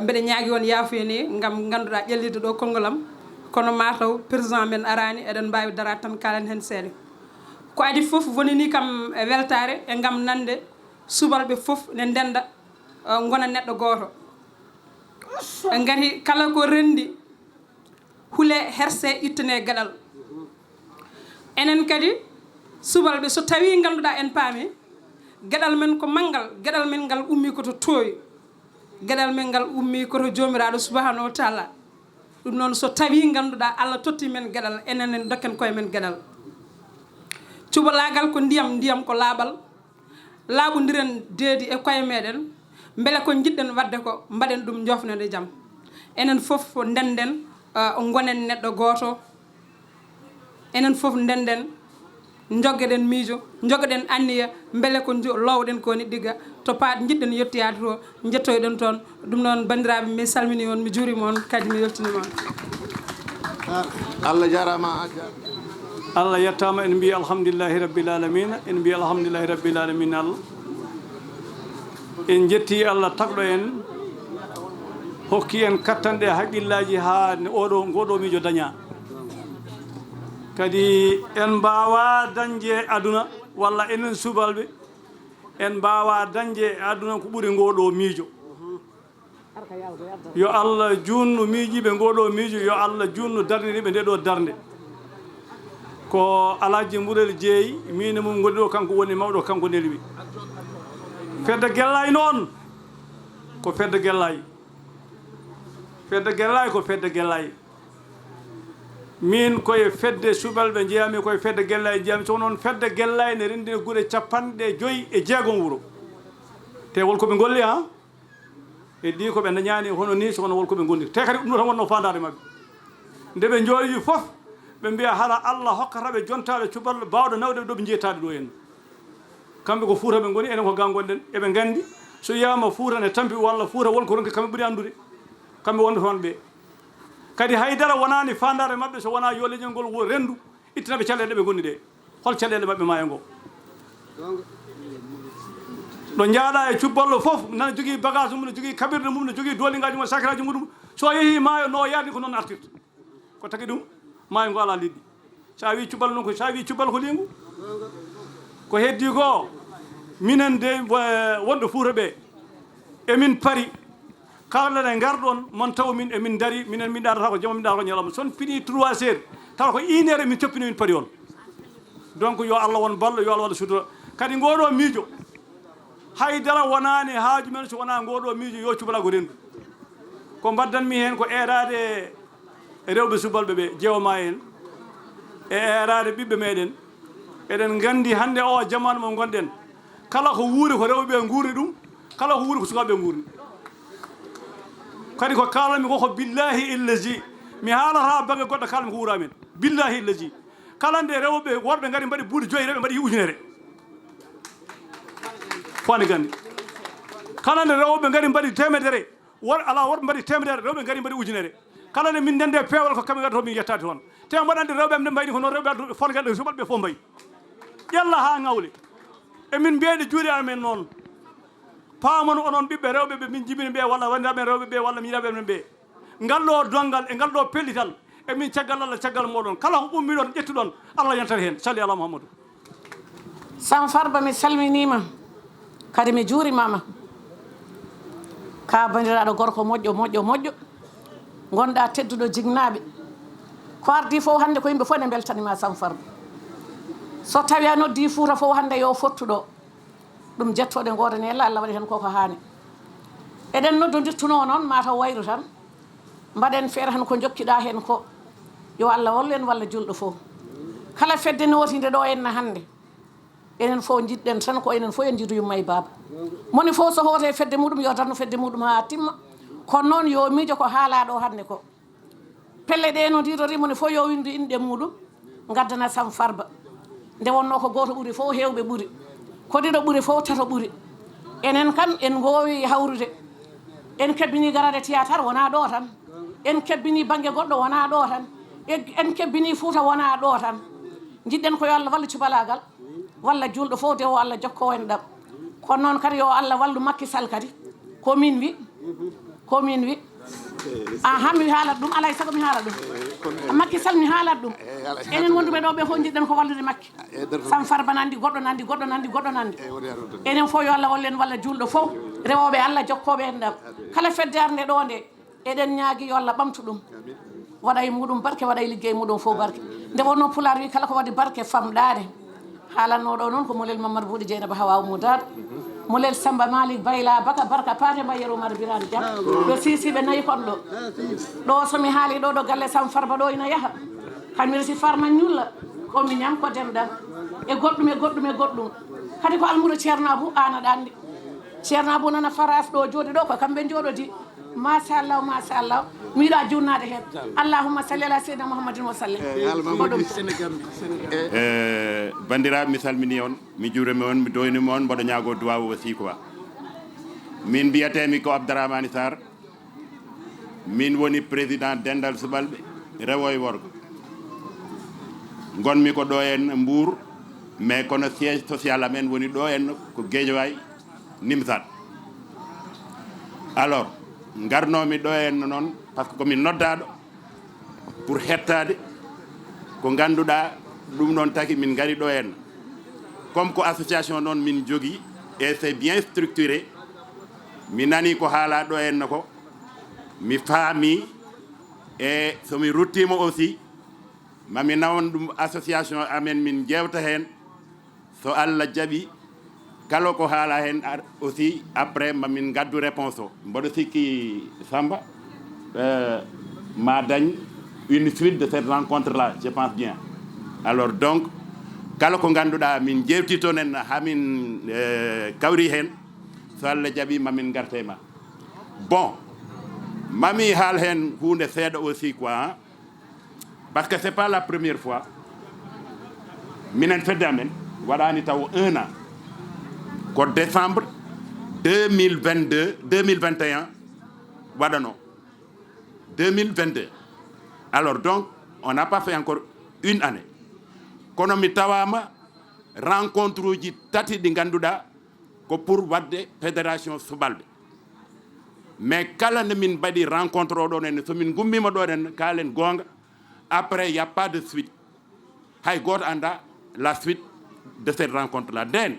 Speaker 3: mbeɗa ñaagui on yafuyeni ngam ganduɗa ƴellide ɗo kongolam kono mataw président men arani eɗen mbawi darade tan kalen hen seeɗa ko adi foof wonini kam e weltare e gam nande subalɓe foof ne ndenda gona neɗɗo goto gati kala ko rendi huule herse ittane gaɗal enen kadi subalɓe so tawi ganduɗa en paami gueɗal men ko manggal gueɗal men ngal ummi koto tooyi gueɗal men ngal ummi koto jomiraɗo subahanahu wa taala ɗum noon so tawi ganduɗa Allah totti men gueɗal enen en dokken koye men gueɗal cubalagal ko ndiyam ko laaɓal laaɓodiren deedi e koye meɗen beele ko jiɗɗen wadde ko mbaɗen ɗum jofnede jaam enen foof ndenden gonen neɗɗo goto enen foof ndenden joggeɗen miijo jogoɗen anniya beele ko lowɗen ko ni ɗigga to paat jiɗɗen yettiyade to jettoyɗen toon ɗum noon bandiraɓe mi salmini on mi juurima on kadi mi weltinima on
Speaker 8: Allah jarama
Speaker 13: Allah yettama en mbiya alhamdulillahi rabbil alamina en mbiya alhamdulillahi rabbil alamina Allah en jetti Allah tagɗo en hokki en kattanɗe haqqillaji ha oɗo ngoɗo miijo daña kadi en mbawa dañde aduna walla enen subalɓe en mbawa dañde aduna ko ɓuuri ngoɗo miijo yo Allah junnu miijiɓe ngoɗo miijo yo Allah junnu darniriɓe nde ɗo darnde ko alaji mburel jeeyi mine mum gonɗi ɗo kanko woni mawɗo kanko nelwi fedde gellay noon ko fedde gellay ko fedde gellay min koye fedde subalɓe jeeyami koye fedde gellay jeeyami so noon fedde gellay ne rendine guure 56 wuro te wolkoɓe golli ha e ɗi koɓe dañani hono ni sono wolkoɓe gondi te kadi ɗum ɗo tan wonno fandade mabɓe nde ɓe jooɗi fof ɓe mbiya hala Allah hokkataɓe jontaɓe cuballo bawɗo nawde ɗo ɓe jeetade ɗo en kamɓe ko Fuuta ɓe goni enen ko ga gonɗen eɓe gandi so yiyama Fuuta ne tampi walla Fuuta wonko ronki kamɓe ɓuuri andude kamɓe wonde toon ɓe kadi haydara wonani fandare mabɓe so wona yo leñol ngol rendu ittanaɓe calleɗe ɓe gonni ɗe hol calleɗe mabɓe maayo ngo ɗo jaaɗa e cubballo fof nana jogui bagage mum ne jogui kabirde mum ne jogui dolingaji mum sacraji muɗum so yeehi maayo no yardi ko noon artirta ko tagui ɗum maayo ngo ala liɗɗi sa wi cuballo noon ko sa wi cuballo ko lingu ko heddi ko minen de wonɗo Fuuta ɓe emin pari kawleɗe garɗon mon taw min emin daari minen min ɗarata ko jama min ɗarata ko ñalawma son fini 3 heures tawa ko 1 heure min toppini min pari on donc yo Allah won ballo yo Allah waɗa sutura kadi ngoɗo miijo haydara wonani haaju men so wona ngoɗo miijo yo cubalago rendu ko mbaddanmi hen ko eerade rewɓe subalɓe ɓe jewma en e eerade ɓiɓɓe meɗen eɗen gandi hande o jamanu mo gonɗen kala ko wuuri ko rewɓe guurni ɗum kala ko wuuri ko sukaɓe guurni kadi ko kalami ko billahi illaji mi haalata bagge goɗɗo kalmi ko wuuramen billahi illaji kala nde rewɓe worɓe gari mbaɗi buuɗi 5 rewɓe mbaɗi ujunere fani gandi kala nde rewɓe gari mbaɗi temedere ala worɓe mbaɗi temedere rewɓe gari mbaɗi ujunere kala nde min dende peewal ko kamɓe gaɗa to min yettade toon te mbaɗande rewɓe am nde mbayni ko noon rewɓe folgaɗe subalɓe fof mbayi ƴella ha ngawle emin mbiyeɗe juuɗe amen noon paamon onon ɓiɓɓe rewɓe ɓe min jibini ɓe walla wandiraɓe rewɓe ɓe walla miñiraɓe men ɓe ngal ɗo dongal e ngal ɗo pellital emin caggal Allah caggal moɗon kala ko ɓummiɗon ƴettuɗon Allah yantata hen salli ala Muhammadou
Speaker 14: Sam Farba mi salminima kadi mi juurimama ka bandiraɗo gorko moƴƴo gonɗa tedduɗo jignaɓe ko ardi fof hande ko yimɓe fof ne beltanima Sam Farba so tawi a noddi Fuuta fof hande yo fottuɗo ɗum jettoɗe godane Allah Allah waɗi hen koko hani eɗen noddodirtuno noon mataw wayru tan mbaɗen feere tan ko jokkiɗa hen ko yo Allah wallu en walla julɗo fof kala fedde notide ɗo henna hande enen fof jiɗɗen tan ko enen fof en jiidu yumma e baba moni fof so hoote fedde muɗum yo darno fedde muɗum ha timma kono noon yo miijo ko haalaɗo hande ko pelle ɗe no didori moni fof yo windu inɗe muɗum gaddana Sam Farba nde wonno ko goto ɓuuri fof hewɓe ɓuuri kodiɗo ɓuuri fof tato ɓuuri enen kam en gowi hawrude en kebbini garade théâtre wona ɗo tan en kebbini banggue goɗɗo wona ɗo tan en kebbini Fuuta wona ɗo tan jiɗɗen ko yo Allah wallu cubalagal walla julɗo fof de o Allah jokko en ɗam kono noon kadi yo Allah wallu Macky Sall kadi komin wi mi haalat ɗum alay saago mi haalat ɗum Macky Sall mi haalat ɗum enen wonduɓe ɗo ɓe fof jiɗɗen ko wallude Macky Sam Farba nandi goɗɗo nandi enen fof yo Allah wallu en walla julɗo fof rewoɓe Allah jokkoɓe en ɗam kala fedde arde ɗo nde eɗen ñaagui yo Allah ɓamtu ɗum waɗa e muɗum barke waɗa e liggey muɗum fof barke nde wonno Pulaar wi kala ko waɗi barke famɗade haalannoɗo noon ko molel Mamadou Bouɗi Dieynaba Hawa Moudade molel Samba Malik Bayla Baka barka paate mbayeru Oumar Birane Diam ɗo sisiɓe nayi kon ɗo somi haali ɗo galle Sam Farba ɗo ina yaaha kami resi farma ñulla komi ñam ko demɗam e goɗɗum kadi ko almudo ceerno Abou ana ɗa andi ceerno abou nana faras ɗo jooɗi ɗo ko kamɓe jooɗodi machallah machallah mi yiɗa jurnade hen allahumma salli ala seydina mouhammadin wa sallim
Speaker 15: bandiraɓe mi salmini on mi juurimi on mi doynima on mboɗo ñaago duwawu aussi quoi min mbiyatemi ko Abdourahmane Sarr min woni président dendal subalɓe rewo e worgo gonmi ko ɗo en Mbour mais kono siège social amen woni ɗo en ko Guédiawaye Nimsat alors garnomi ɗo en noon par ce que komin noddaɗo pour hettade ko ganduɗa ɗum noon taki min gari ɗo en comme ko association noon min jogui et c'est bien structuré mi nani ko haala ɗo en ko mi faami e somi ruttima aussi mami nawon ɗum association amen min jewta hen so Allah jaaɓi kala ko haala hen aussi après mamin gaddu réponse o mboɗo sikki Samba ma dañ une suite de cette rencontre là je pense bien alors donc kala ko ganduɗa min jewti toon en hamin kawri hen so Allah jaaɓi mamin garte ma bon mami haal hen hunde seeɗa aussi quoi hein? Parce que c'est pas la première fois minen fedde amen waɗani taw 1 an ko décembre 2021 waɗano 2022 alors donc on n'a pas fait encore une année kono mi tawama rencontre uji tati ɗi ganduɗa ko pour wadde fédération subalɓe mais kala nde min mbaɗi rencontre oɗon en somin gummima ɗon en kalen gonga après il y a pas de suite hay goto anda la suite de cette rencontre là nden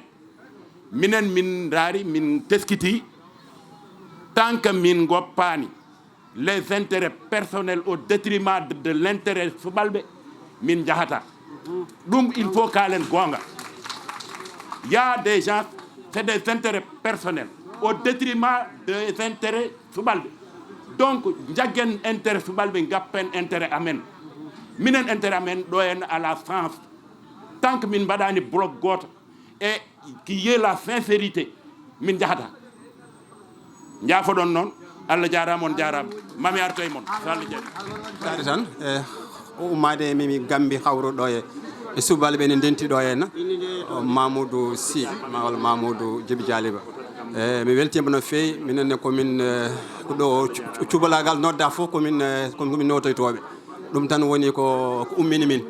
Speaker 15: minen min daari min teskiti tant que min goppani les intérêts personnels au détriment de l'intérêt subalɓe min jahata ɗum il faut kalen gonga il y a des gens c'est des intérêts personnels au détriment des intérêts subalɓe donc jaggen intérêt subalɓe gappen intérêt amen minen intérêt amen ɗo en à la France tant que min mbaɗani bloc goto et qui y ait la sincérité min jahata jaafoɗon noon Allah jarama on jarama mami arto e moon so Allah jaaɓi
Speaker 16: tan o ummade mimi gambi hawro ɗo e subalɓe ne denti ɗo henna Mamoudou Sy walla Mamoudou Djibi Dialiba mi weltima no fewi minenne komin ɗo cubalagal nodda fof komin notoytoɓe ɗum tan woni ko ummini min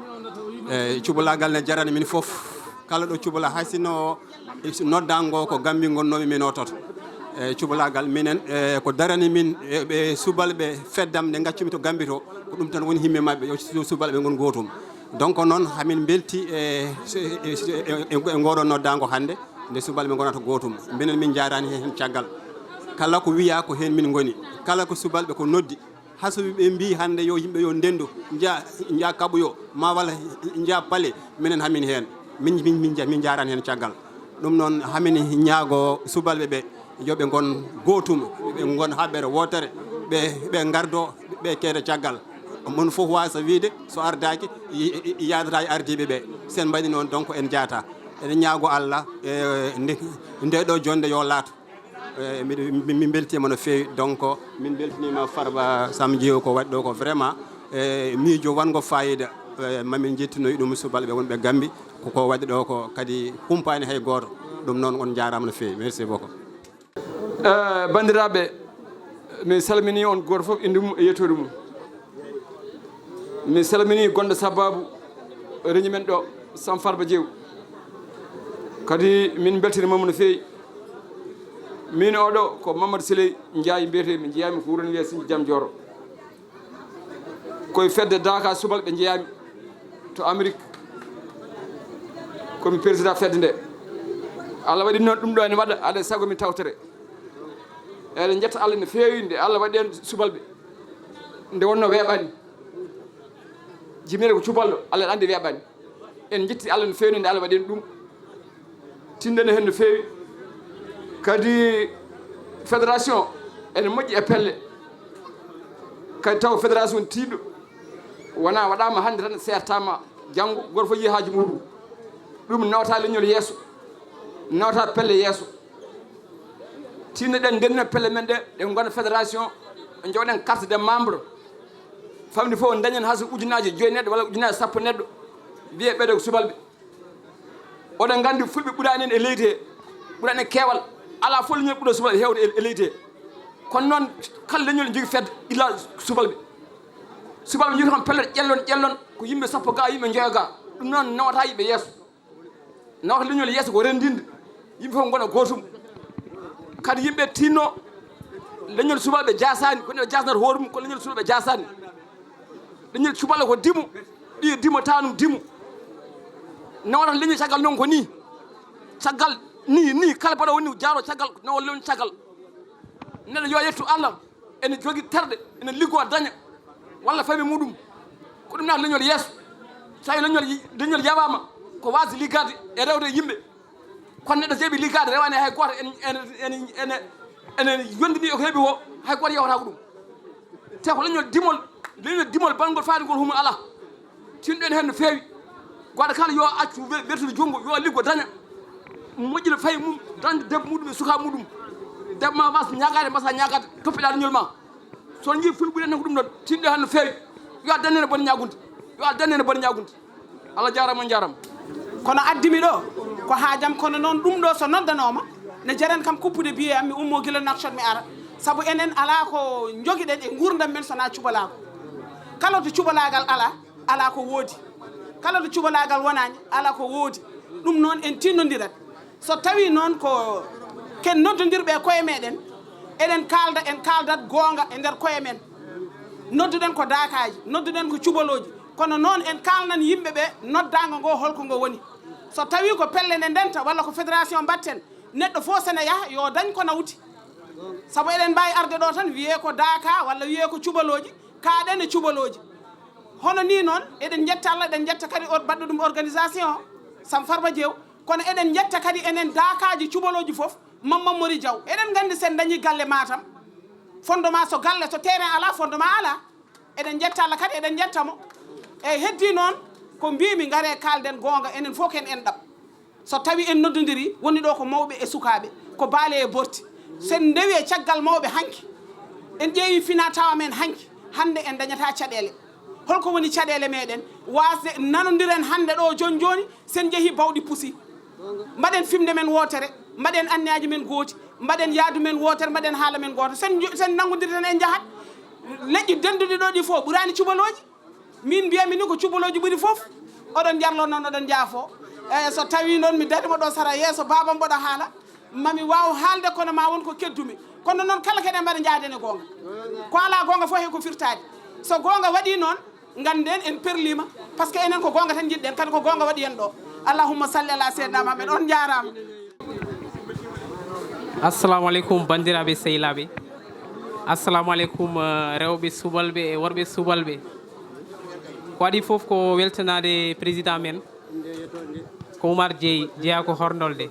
Speaker 16: e cubalagal ne jarani min fof kala ɗo cubala hay sino noddango ko gambi gonnomi min ototo e cubalagal minen ko darani min ɓe subalɓe feddam nde gaccumi to gambi to ko ɗum tan woni himme mabɓe yo subalɓe gon gotum donc noon hamin belti e ngoɗon noddango hannde nde subalɓe gonata gotum minen min jarani hen caggal kala ko wiya ko hen min goni kala ko subalɓe ko noddi hasoɓe mbi hannde yo yimɓe yo ndendu jaa kaɓoyo ma walla jaa paale minen hamin hen min jarani hen caggal ɗum noon hamin ñaago subalɓe ɓe yoɓe gon gotum ɓe gon haɓere wotere ɓe gardo ɓe keede caggal mon fof wasa wiide so ardaki yadata e ardiɓe ɓe sen mbaɗi noon donc en jaata eɗen ñaago Allah nde ɗo jonde yo laato min beltima no fewi donc min beltinima Farba Sam Djiyo ko waɗi ɗo ko vraiment miijo wango fayida mamin jettinoyi ɗum subalɓe wonɓe Gambi koko waɗi ɗo ko kadi humpani hay goto ɗum noon on jarama no fewi merci beaucoup
Speaker 4: bandiraɓe mi salmini on goto foof inde mum e yettude mum mi salmini gonɗo sababu reñi men ɗo Sam Farba Djiyo kadi min beltinimamo no fewi min oɗo ko Mamadou Siley Ndiaye mbiyetemi jeeyami ko wuuro wiye Sinthi Jam Dioro koye fedde Dakar subalɓe jeeyami to Amérique komi président fedde nde Allah waɗi noon ɗum ɗo ene waɗa aɗa sago mi tawtere eɗen jetta Allah no fewi nde Allah waɗi en subalɓe nde wonno weeɓani jimire ko cubalɗo Allah andi weeɓani en jetti Allah no fewi nde Allah waɗi en ɗum tindene hen no fewi kadi fédération ene moƴƴi e pelle kadi taw fédération tiiɗo wona waɗama hannde tan sertama janggo goto fof yi haaji muɗum ɗum nawta leñol yeeso nawta pelle yeeso
Speaker 17: tinno ɗen ndenno pelle men ɗe ɗe gona fédération ɓe jogɗen carte de membre famde fof dañen hay so ujunaji 5 neɗɗo walla ujunaji 10 neɗɗo wiye ɓeɗe ko subalɓe oɗon gandi fulɓe ɓuurani en e leydi he ɓuurani en keewal ala fof leñol ɓuuro subalɓe hewde e leydi he kono noon kala leñol jogui fedde illa subalɓe jogui kon pellete ƴellon ko yimɓe sappo ga yimɓe jeeyo ga ɗum noon nawata yimɓe yeeso nawata leñol yeeso ko rendinde yimɓe fof gona gotum kadi yimɓe tinno leñol subalɓe jasani ko neɗɗo jasnata hoore mum ko leñol subalɓe jasani leñol subalɓe ko dimu ɗi dimo tanum dimu nawata leñol caggal noon ko ni caggal ni kala mbaɗa woni jaaro caggal nawa leñol caggal neɗɗo yo yettu Allah ene jogui terɗe ene liggo daña walla famille muɗum ko ɗum nata leñol yeeso so tawi leñol yawama ko wasde liggade e rewde yimɓe kono neɗɗo seeɓi liggade rewani hay goto ene yondini ko heeɓi o hay goto yewata ko ɗum te ko leñol dimol bangol faadugol humo ala tinɗen hen no feewi goto kala yo accu wertude junggo yo liggo daña moƴƴina fayi mum dañde debbo muɗum e suka muɗum debbo ma wasa ñagade mbasa ñagade toppiɗa leñol ma son jii fulɓe ɓuuri en ko ɗum ɗon tinɗe hen no feewi yo a dannene bone ñagunde Allah jarama on jarama
Speaker 18: kono addimi ɗo ko haajam kono noon ɗum ɗo so noddanoma ne jaren kam kuppude biye am mi ummo guila nakshot mi ara saabu enen ala ko joguiɗen e gurdam men sona cuɓalako kala to cuɓalagal ala ko woodi kala to cuɓalagal wonani ala ko woodi ɗum noon en tinnodirat so tawi noon ko ken noddodirɓe koye meɗen eɗen kaldat gonga e nder koye men nodduɗen ko dakaji nodduɗen ko cuɓaloji kono noon en kalnan yimɓeɓe noddago ngo holko ngo woni so tawi ko pelle nde ndenta walla ko fédération mbatten neɗɗo fof sene yaaha yo dañ ko nawti saabu eɗen mbawi arde ɗo tan wiye ko daka walla wiye ko cuɓaloji kaɗen e cuɓaloji hono ni noon eɗen jetta Allah eɗen jetta kadi baɗɗo ɗum organisation Sam Farba Diew kono eɗen jetta kadi enen dakaji cuɓaloji foof Mamma Mori Diaw eɗen gandi sen dañi galle Matam fondement so galle to terrain ala fondement ala eɗen jetta Allah kadi eɗen jettamo eyyi heddi noon ko mbimi gaare kalden gonga enen fof ken en ɗam so tawi en noddodiri woni ɗo ko mawɓe e sukaɓe ko baale e borti sen ndewi e caggal mawɓe hanki en ƴeewi fina tawa men hanki hande en dañata caɗele holko woni caɗele meɗen wasde nanodiren hande ɗo joni joni sen jeehi bawɗi puusi mbaɗen fimde men wotere mbaɗen anniyaji men gooti mbaɗen yaadu men wotere mbaɗen haala men goto sen nangodiri tan en jahat leƴƴi denduɗi ɗo ɗi fof ɓurani cuɓaloji min mbiyami ni ko cuɓaloji ɓuuri foof oɗon jarlo noon oɗon jaafo eyyi so tawi noon mi darima ɗo sara yeeso babam mboɗo haala mami waw haalde kono ma won ko keddumi kono noon kala keɗen mbaɗa jaadene gonga ko ala gonga fof he ko firtade so gonga waɗi noon ganden en perlima par ce que enen ko gonga tan jiɗɗen kadi ko gonga waɗi en ɗo allahumma salli ala seydna mahamed on jarama
Speaker 2: assalamu aleykum bandiraɓe sehilaɓe assalamu aleykum rewɓe subalɓe e worɓe subalɓe ko waɗi foof ko weltanade président men ko Oumar Dieye jeeya ko horndolde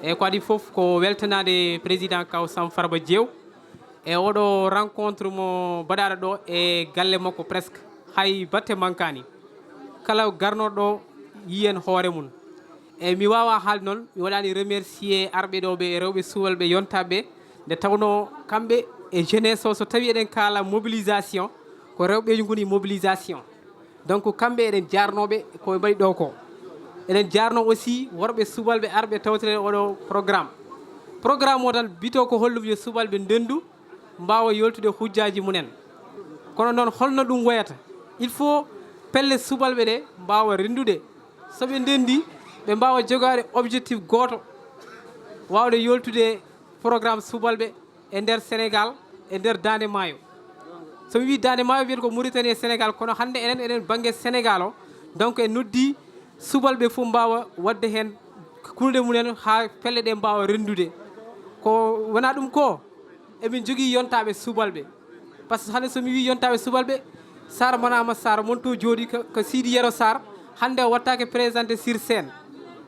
Speaker 2: e ko waɗi foof ko weltanade président kaw Sam Farba Diew e oɗo rencontre mo mbaɗaɗo ɗo e galle makko presque hay batte mankani kala garnoɗo ɗo yiyen hoore mum e mi wawa haalde noon mi waɗani remercier arɓe ɗo ɓe rewɓe subalɓe yontaɓe nde tawno kamɓe e jeunesse o so tawi eɗen kaala mobilisation ko rewɓeji goni mobilisation donc kamɓe eɗen jarnoɓe ko mbaɗi ɗo ko eɗen jarno aussi worɓe subalɓe arɓe tawtere oɗo programme o tan bito ko hollum yo subalɓe ndendu mbawa yoltude hujjaji munen kono noon holno ɗum wayata il faut pelle subalɓe ɗe mbawa rendude soɓe ndendi ɓe mbawa jogade objectif goto wawde yoltude programme subalɓe e nder Sénégal e nder Dande Maayo somi wi Dande Maayo wiyata ko Mauritanie e Sénégal kono hande enen banggue Sénégal o donc en noddi subalɓe fof mbawa wadde hen kulde mumen ha pelle ɗe mbawa rendude ko wona ɗum ko emin jogui yontaɓe subalɓe par ce que hande somi wi yontaɓe subalɓe Sar Manama Sar monto jooɗi ko Sidi Yero Sar hande o wattake présenté sur scène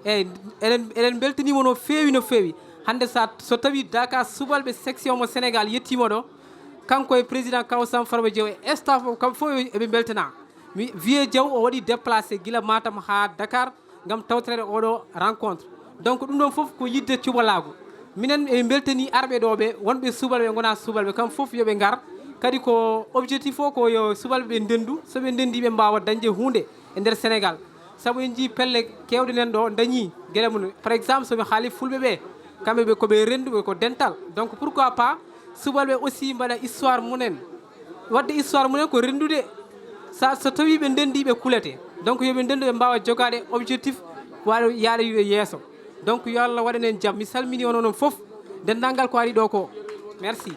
Speaker 2: eyyi eɗen beltanimo no feewi hande so tawi Dakar subalɓe section mo Sénégal yettima ɗo kanko e président kaw Sam Farba Diew e staff o kamɓe fof eɓe beltana mi wiye Diaw o waɗi déplacé guila Matam ha Dakar gam tawtorede oɗo rencontre donc ɗum ɗon foof ko yidde cuɓalago minen e beltani arɓe ɗo ɓe wonɓe subalɓe gona subalɓe kam fof yoɓe ngar kadi ko objectif o ko yo subalɓe ɓe ndendu soɓe ndendi ɓe mbawa dañde hunde e nder Sénégal saabu en jii pelle kewɗe nen ɗo dañi gueɗe mum par exemple somi haali fulɓe ɓe kamɓe ɓe koɓe renduɓe ko dental donc pourquoi pas subalɓe aussi mbaɗa histoire munen wadde histoire munen ko rendude so tawi ɓe ndendi ɓe kulete donc yoɓe ndendu ɓe mbawa jogade objectif waɗa yaade yeeso donc yo Allah waɗan en jaam mi salmini on onon foof dendagal ko ari ɗo ko merci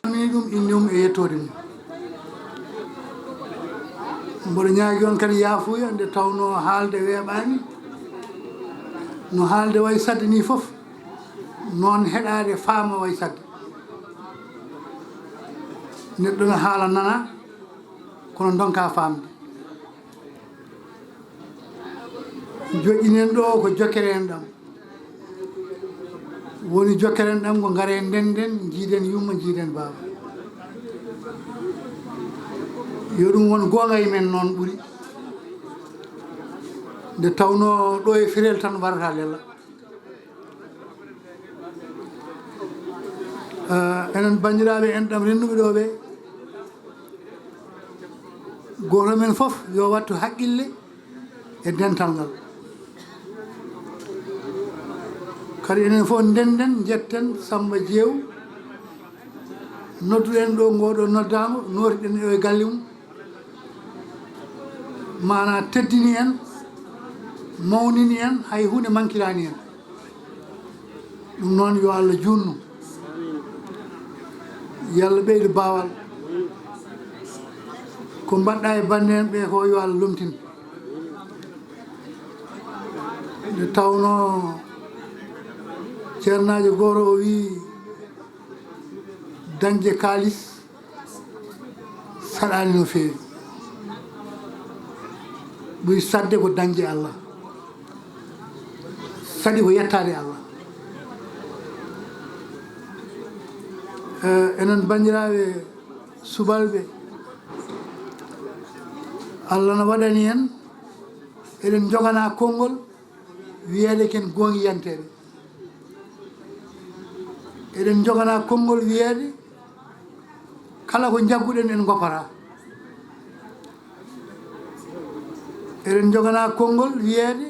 Speaker 10: salmini ɗum inde mum e yettode mum mboɗo ñaagui on kadi yaafuya nde tawno haalde weeɓani no haalde way sadde ni foof noon heɗade faama way sadde neɗɗo no haala nana kono donka famde joƴƴinen ɗo ko jokkere en ɗam woni jokkere en ɗam ko gaare ndenden jiiden yumma jiiden baaba yo ɗum won gonga e men noon ɓuuri nde tawno ɗo e firel tan warata lella enen bandiraɓe en ɗam rennuɓe ɗo ɓe goto men foof yo wattu haqqille e dental ngal kadi enen fof ndenden jetten Samba Jeew nodduɗen ɗo ngoɗo noddago notiɗen e galle mum mana teddini en mawnini en hay hunde mankirani en ɗum noon yo Allah junnu yo Allah ɓeydo bawal ko mbaɗɗa e bande en ɓe ko yo Allah lomtin nde tawno ceernajo goto o wi dañde kalis saɗani no feewi ɓuri sadde ko dañde Allah saɗi ko yettade Allah enen bandiraɓe subalɓe Allah no waɗani en eɗen jogana konngol wiyede ken gongiyanteɓe eɗen jogana konngol wiyede kala ko jagguɗen en goppata eɗen jogana konngol wiyede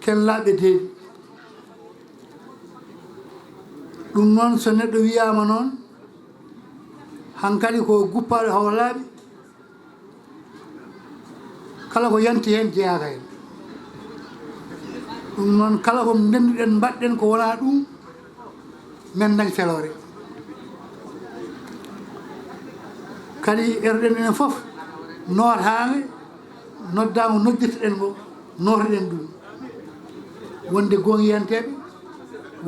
Speaker 10: ken laaɓe deeɗi ɗum noon so neɗɗo wiyama noon hankkadi ko guppaɗo hawo laaɓi kala ko yanti hen jeyaka hen ɗum noon kala ko ndenduɗen mbaɗɗen ko wona ɗum men dañ felore kadi erɗen enen foof nootade noddago noddirteɗen ngo notoɗen ɗum wonde gongiyanteɓe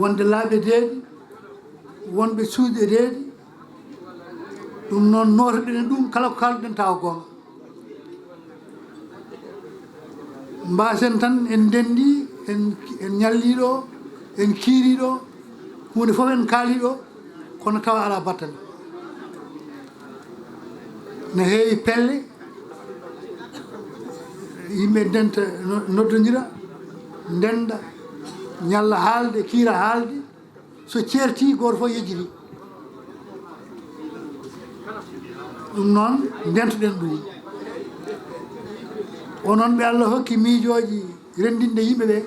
Speaker 10: wonde laaɓe deeɗi wonɓe suuɗe deeɗi ɗum noon notoɗen ɗum kala ko kalduɗen tawa gonga mbasen tan en ndendi en ñalliɗo en kiiriɗo hunde fof en kaaliɗo kono tawa ala battane ne heewi pelle yimɓe denta noddodira ndenda ñalla haalde kiira haalde so ceerti goto fof yejjiti ɗum noon ndentoɗen ɗum onon ɓe Allah hokki miijoji rendinde yimɓe ɓe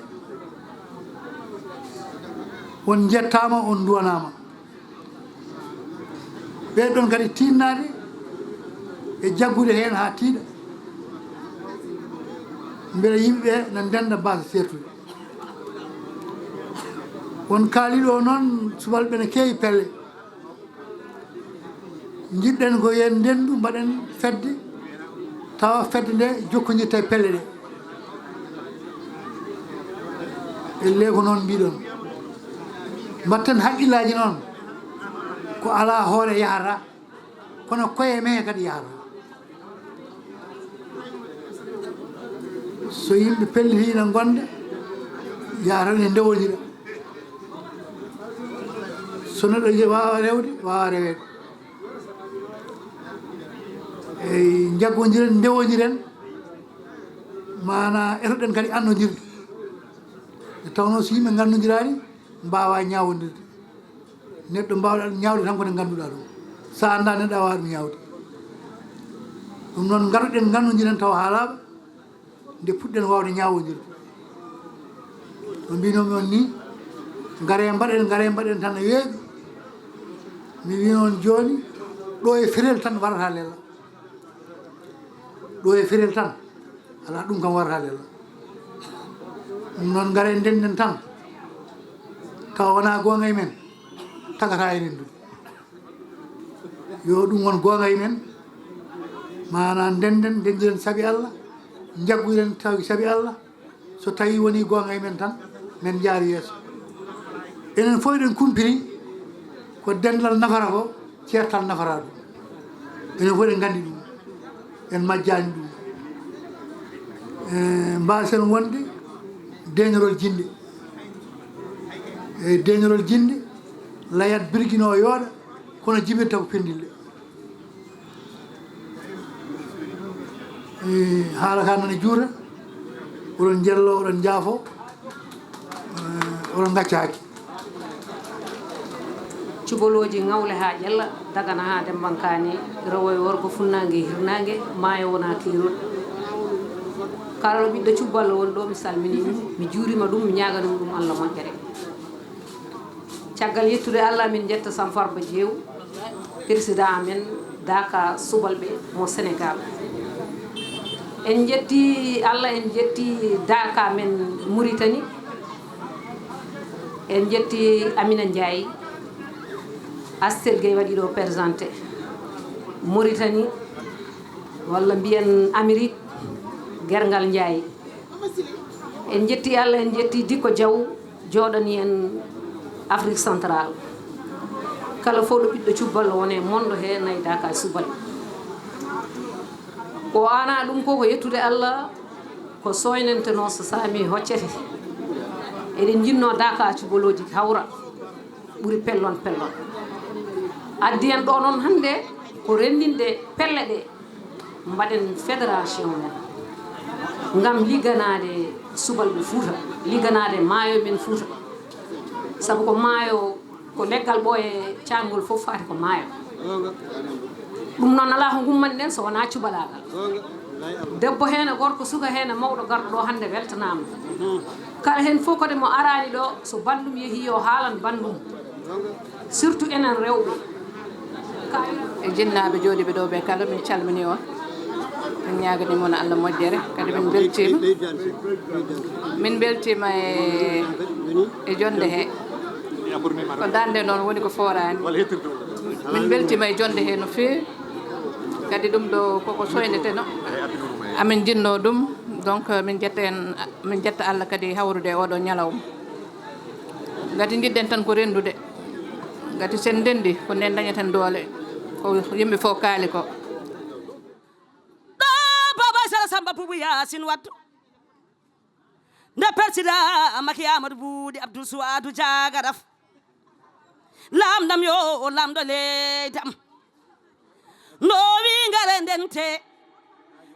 Speaker 10: on jettama on duwanama ɓeɗon kadi tinnade e jaggude hen ha tiiɗa beele yimɓeɓe ne ndenda base sertude on kaaliɗo noon subalɓe ne keewi pelle jiɗɗen ko yen ndendu mbaɗen fedde tawa fedde nde jokkodirta e pelle ɗe elle ko noon mbiɗon mbatten haqqillaji noon ko ala hoore yahata kono koye me kadi yahata so yimɓe pellitiino gonde yahata ne ndewodira so neɗɗo wawa rewde wawa rewede eyi jaggodiren ndewodiren mana etoɗen kadi annodirde tawno so yimɓe gannodirani mbawa ñawodirde neɗɗo mbawɗa ñawde tan kone ganduɗa ɗum sa anda neɗɗo a wawa ɗum ñawde ɗum noon garuɗen gannodiren taw haalaɓa nde puɗɗen wawde ñawodirde no mbinomi on ni gare mbaɗen tan no weeɓi mi wi on joni ɗo e firel tan warata lella ɗo e firel tan ala ɗum kam warata lella ɗum noon gare ndenden tan taw wona gonga e men tagata enen ɗum yo ɗum won gonga e men mana dendiren saabi Allah jagguiren tawi saabi Allah so tawi woni gonga e men tan men jaari yeeso enen fof eɗen kumpiri ko dendal nafara ko ceertal nafara ɗum enen fof eɗen gandi ɗum en majjani ɗum mbasen wonde deñorol jinde e deñorol jinde layat birguino yooɗa kono jibirta ko pendille haala ka nane juuta oɗon jello oɗon jaafo oɗon gaccaki
Speaker 19: cuboloji ngawle ha ƴella dagana ha dembankani rewo e worgo funnague hirnague maayo wona kirol kala ɓiɗɗo cubballo woni ɗo mi salmini ɗum mi juurima ɗum mi ñaganum ɗum Allah moƴƴere caggal yettude Allah min jetta Sam Farba Diew président amen daka SOUBALBE mo Sénégal en jetti Allah en jetti daka men Mauritanie en jetti Amina Ndiaye Astel Gueye waɗi ɗo présenté Mauritanie walla mbiyen Amérique Gergal Ndiaye en jetti Allah en jetti Dikko Diaw joɗani en Afrique centrale kala fof ɗo ɓiɗɗo cubballo wone mondo he nayi daka SOUBALBE ko ana ɗum ko yettude Allah ko soynenteno so saami hoccete eɗen jinno daka cubaloji hawra ɓuuri pellon addi en ɗo noon hande ko rendinde pelle ɗe mbaɗen fédération men ngam ligganade SOUBALBE Fouta ligganade maayo men Fouta sabu ko maayo ko leggal ɓooye cangol fof fati ko maayo ɗum noon ala ko gummanɗen so wona cubalagal debbo hene gorko suka hene mawɗo garɗo ɗo hande weltanama kala hen fof kode mo arani ɗo so bandum yeehi yo haalan bandum surtout enen rewɓe
Speaker 6: e jinnaɓe jooɗiɓe ɗo ɓe kala min calmini on min ñaganimon Allah moƴƴere kadi min beltima e jonde he ko dande noon woni ko forani min beltima e jonde he no fewi kadi ɗum ɗo koko soyneteno amin jinno ɗum donc min jetta Allah kadi hawrude oɗo ñalawma gati jiɗɗen tan ko rendude gati sen ndendi ko nden dañaten doole ko yimɓe fof kaali ko
Speaker 20: ɗo baba sara Samba Boubou Yacine Wadde nde persida Macky Amadou Boudi Abdou Souadou Diagaraf lamdam yo lamɗo leydam no wi ngare ndente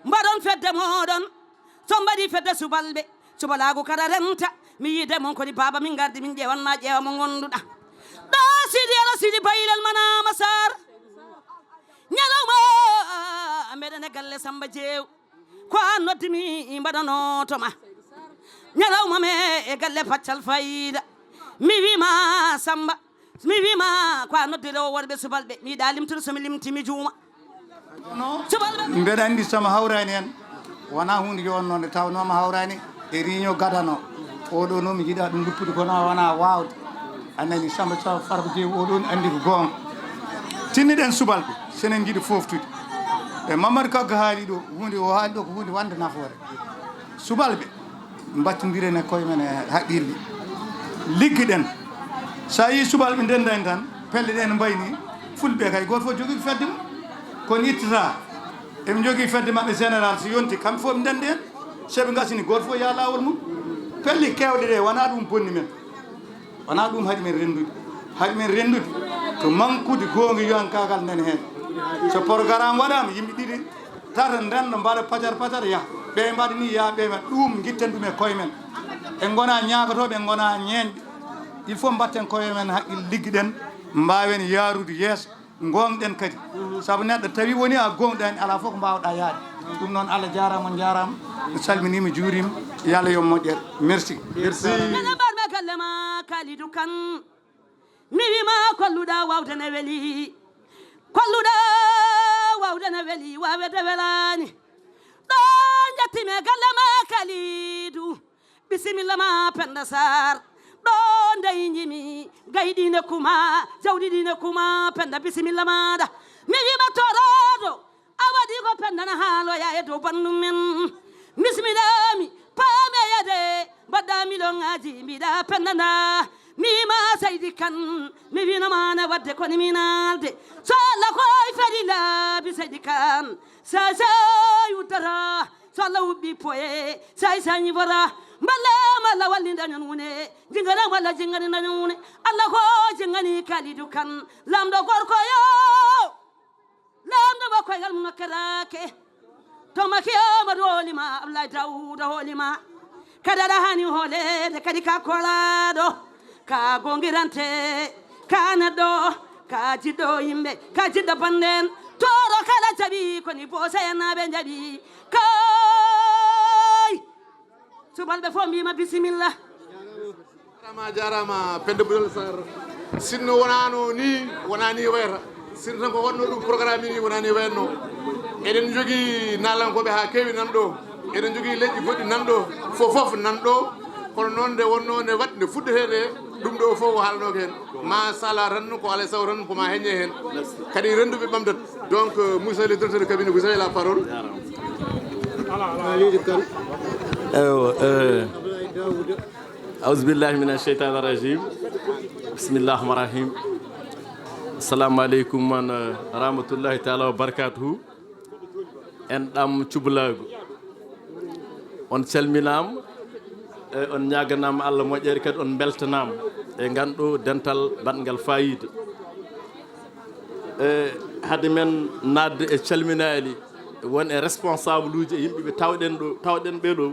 Speaker 20: mbaɗon fedde moɗon so mbaɗi fedde SOUBALBE cubalago kada renta mi yide mon kodi baba min gardi min ƴewanma ƴeewa mo gonduɗa ɗo sidi ala sidi baylal manama sar ñalawma mbeɗene galle Samba Diew ko an noddimi mbaɗanotoma ñalawma me e galle Paccal Fayida mi wima Samba mi wima ko a noddire o worɓe SOUBALBE mi yiɗa limtude somi limtimi juuma
Speaker 21: mbeɗa andi somo hawrani hen wona hunde jonnode tawnoma hawrani e réunion gadano oɗo noon mi jiiɗa ɗum luppude kono wona wawde anani Samba Farba Diew oɗon andi ko gonga tinniɗen SOUBALBE senen jiiɗi foftude e Mamadou Kagga haali ɗo hunde o haali ɗo ko hunde wande nafoore SOUBALBE battodiren e koye men e haqqille ligguiɗen sa yi SOUBALBE ndendani tan pelle ɗe no mbayni fulɓe kay goto fof jogui fedde mum kono ittata eɓe jogui fedde mabɓe général so yonti kamɓe fof ɓe ndende hen soɓe gasini goto fof ya lawol mum pelle kewɗe ɗe wona ɗum bonni men wona ɗum haɗi men rendude ko manqude gonga yonkakal nden hen so programme waɗama yimɓe ɗiɗi tata ndenda mbaɗa pacar yaaha ɓe mbaɗa ni yaa ɓe men ɗum guitten ɗum e koye men en gona ñagotoɓe en gona ñeenɓe il faut mbatten koye men haqqille liggiɗen mbawen yaarude yeeso gonɗen kadi saabu neɗɗo tawi woni a gonɗani ala fof ko mbawɗa yaade ɗum noon Allah jarama on jarama mi salminima juurima yo Allah yo moƴƴere merci
Speaker 20: ene mbarɓe galle ma kalidou kane mi wima kolluɗa wawdene weeli kolluɗa wawdene weeli wawede welani ɗo jettime galle ma kalidou bisimilla ma Penda Sarr ɗo ndey jimi gayɗine kuma jawɗiɗine kuma Penda bisimilla maɗa mi wima toroɗo a waɗi ko Penda na haaloya e dow bandum men bismilami paameyede mbaɗɗa milongaji mbiɗa Penda nda mima Seydi Kane mi winamane wadde koni minalde so Allah koye fadi laabi Seydi Kane sa uddata so Allah wubɓi poye sa ñivora mballa walli dañon wune jingana walla jingani dañon wune Allah ko jingani Kalidou Kane lamɗo gorko yo lamɗo mo koygal mum nokkerake to maki Amadou hoolima Abdoulaye Dawouda hoolima kadi aɗa hani hoolede kadi ka kolaɗo ka gongirante ka neɗɗo ka jiɗɗo yimɓe ka jiɗɗo banden toro kala jaɓi koni bosa ennaɓe jaɓi kay subalɓe fof mbima bisimilla
Speaker 8: jarama Penda Boudel Sarr sinno wonano ni wonani wayata sinno tan ko waɗno ɗum programme ni wonani wayatno eɗen jogui nalankoɓe ha kewi nan ɗo eɗen jogui leƴƴi goɗɗi nan ɗo fof nan ɗo kono noon nde wonno nde waɗi nde fuɗɗetede ɗum ɗo fof o haalanoke hen ma sala tan ko alay sago tan koma heññe hen kadi renduɓe ɓamdat donc monsieur le directeur de cabinet vous avez la parole
Speaker 5: أعوذ بالله من الشيطان الرجيم بسم الله الرحمن الرحيم السلام عليكم ورحمة الله تعالى وبركاته en ɗam cubalaagu on calminama on ñaganama Allah moƴƴere kadi on beltanama e ganɗo dental batgal fayida hade men nadde e calminali won e responsable uji e yimɓeɓe tawɗen ɓeɗo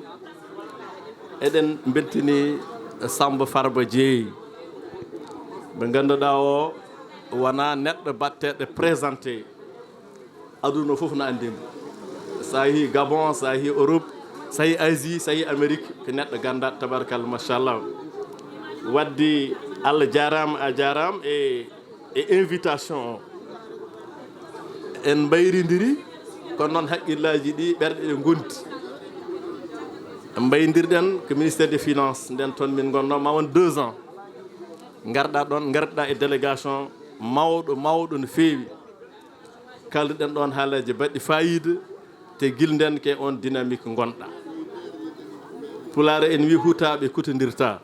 Speaker 5: eɗen beltini Samba Farba Jeeyi ɓe ganduɗa o wona neɗɗo batteɗo présenté aduna foof no andimo sa yeehi Gabon sa yeehi Europe sa yeehi Asie sa yeehi Amérique ko neɗɗo ganda tabarakallah machallah wadde Allah jarama a jarama e invitation o en mbayridiri kono noon haqqillaji ɗi ɓerɗe ɗe gonti mbaydirɗen ko ministére des finances nden toon min gonno ma won 2 ans garɗa ɗon garɗa e délégation mawɗo no feewi kalduɗen ɗon haalaji baɗɗi fayida te guilden ke on dynamique gonɗa Pulaar en wi hutaɓe kutodirta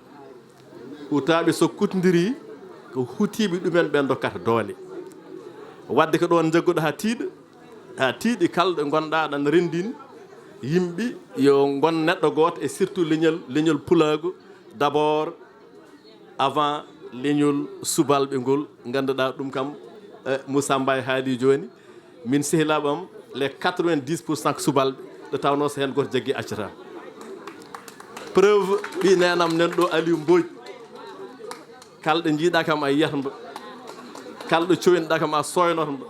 Speaker 5: hutaɓe so kutodiri ko hutiɓe ɗumen ɓen dokkata doole wadde ko ɗon jagguɗo ha tiiɗi kalɗo gonɗa ɗan rendini yimɓe yo gon neɗɗo goto et surtout leñol pulaagu d' abord avant leñol subalɓe ngol ganduɗa ɗum kam Moussa Mbaye haali joni min sehilaɓam les 90% ko subalɓe ɗo tawno so hen goto jaggi accata preuve ɓi nenam nen ɗo Aliou Mbodj kalɗo jiiɗa kam a yiyata mba kalɗo coyniɗa kam a soynoto mba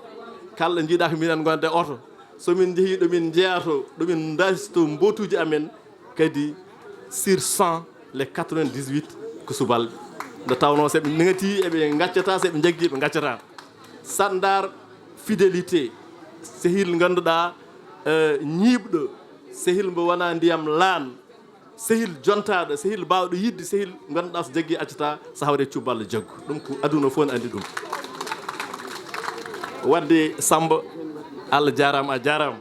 Speaker 5: kalɗo jiiɗa ko minen gonde oto somin jeehi ɗomin jeeyato ɗomin dasito mbotuji amen kadi sur 100 les 98 ko subalɓe nde tawno seɓe nangati eɓe gaccata seɓe jaggi ɓe gaccata sandar fidélité sehil ganduɗa ñiɓɗo sehil mbo wona ndiyam laan sehil jontaɗo sehil bawɗo yidde sehil ganduɗa so jaggi accata so hawre cuballo jaggu ɗum ko aduna fof ne andi ɗum wadde Samba Allah jarama a jarama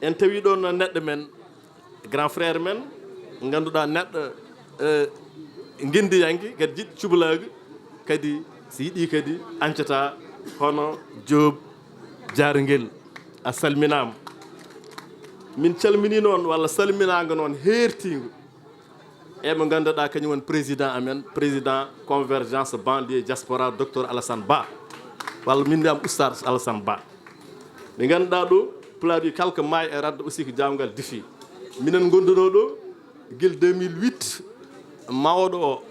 Speaker 5: en tawi ɗon neɗɗo men grand frère men ganduɗa neɗɗo guendiyangue kadi jiɗɗo cubalaagu kadi so yiiɗi kadi ancata hono Diop Jarguel a salminama min calmini noon walla salminago noon hertigo eɓe ganduɗa kañum woni président amen président convergence banlieue diaspora docteur Alassane Ba walla min mbiyam oustad Alassane Ba ɓe ganduɗa ɗo Pulaar wi kala ko maayi e radde aussi ko jawgal defi minen gonduno ɗo guel 2008 mawɗo o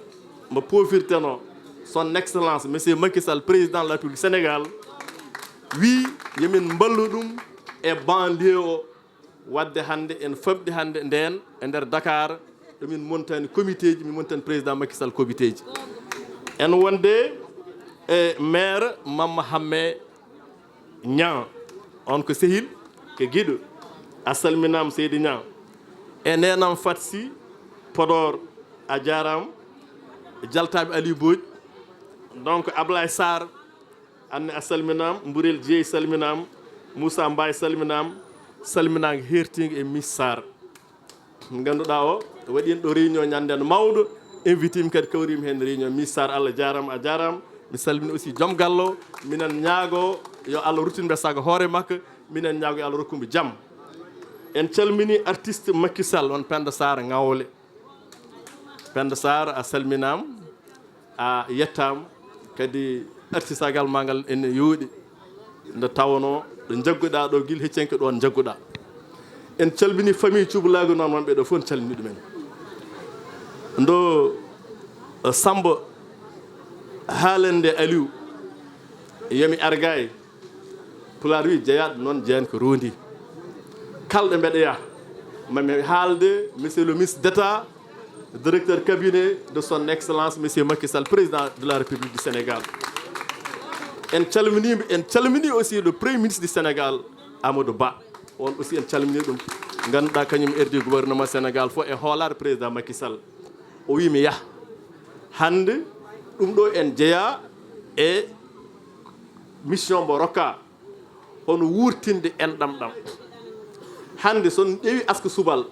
Speaker 5: mo pofirteno son excellence monsieur Macky Sall président de la République du Sénégal wi yemin ballu ɗum e banlieue o wadde hande en famɗi hande nden e nder Dakar ɗomin montani comité ji min montani président Macky Sall comité ji en wonde e maire Mamma Hamme Niang on ko sehil ke guiɗo a salminama seydi Niang e nenam Fatsi Podor a jarama jaltaɓe Aliou Bodj donc Ablaye Sarr anne a salminama Mbourel Dieye salminama Moussa Mbaye salminama salminaga hertigue e Miss Sarr ganduɗa o waɗino ɗo réunion ñanden mawɗo invité mi kadi kawrimi hen réunion Miss Sarr Allah jarama a jarama mi salmini aussi joom gallo minen ñaago yo Allah ruttinɓe sago hoore makko minen ñaago yo Allah rokkumɓe jaam en calmini artiste Macky Sall on Penda Sarr Ngawle Penda Sarr a salminama a yettama kadi artisagal ma ngal ene yooɗi nde tawno ɗo jagguɗa ɗo guila heccenke ɗon jagguɗa en calmini famille cubalaago noon wonɓe ɗo fof en calmini ɗumen ndo Samba haalande Aliou yomi argay Pulaar wi jeeyaɗo noon jeeyani ko rondi kalɗo mbeɗoya mami haalde monsieur le ministre d'État directeur cabinet de son excellence monsieur Macky Sall président de la République du Sénégal en calmini aussi le premier ministre du Sénégal Amadou Ba on aussi en calmini ɗum ganduɗa kañum erdi gouvernement Sénégal fof e hoolare président Macky Sall o wi mi yaha hande ɗum ɗo en jeeya e mission mo rokka hono wurtinde enɗam ɗam hande son ƴeewi aska subal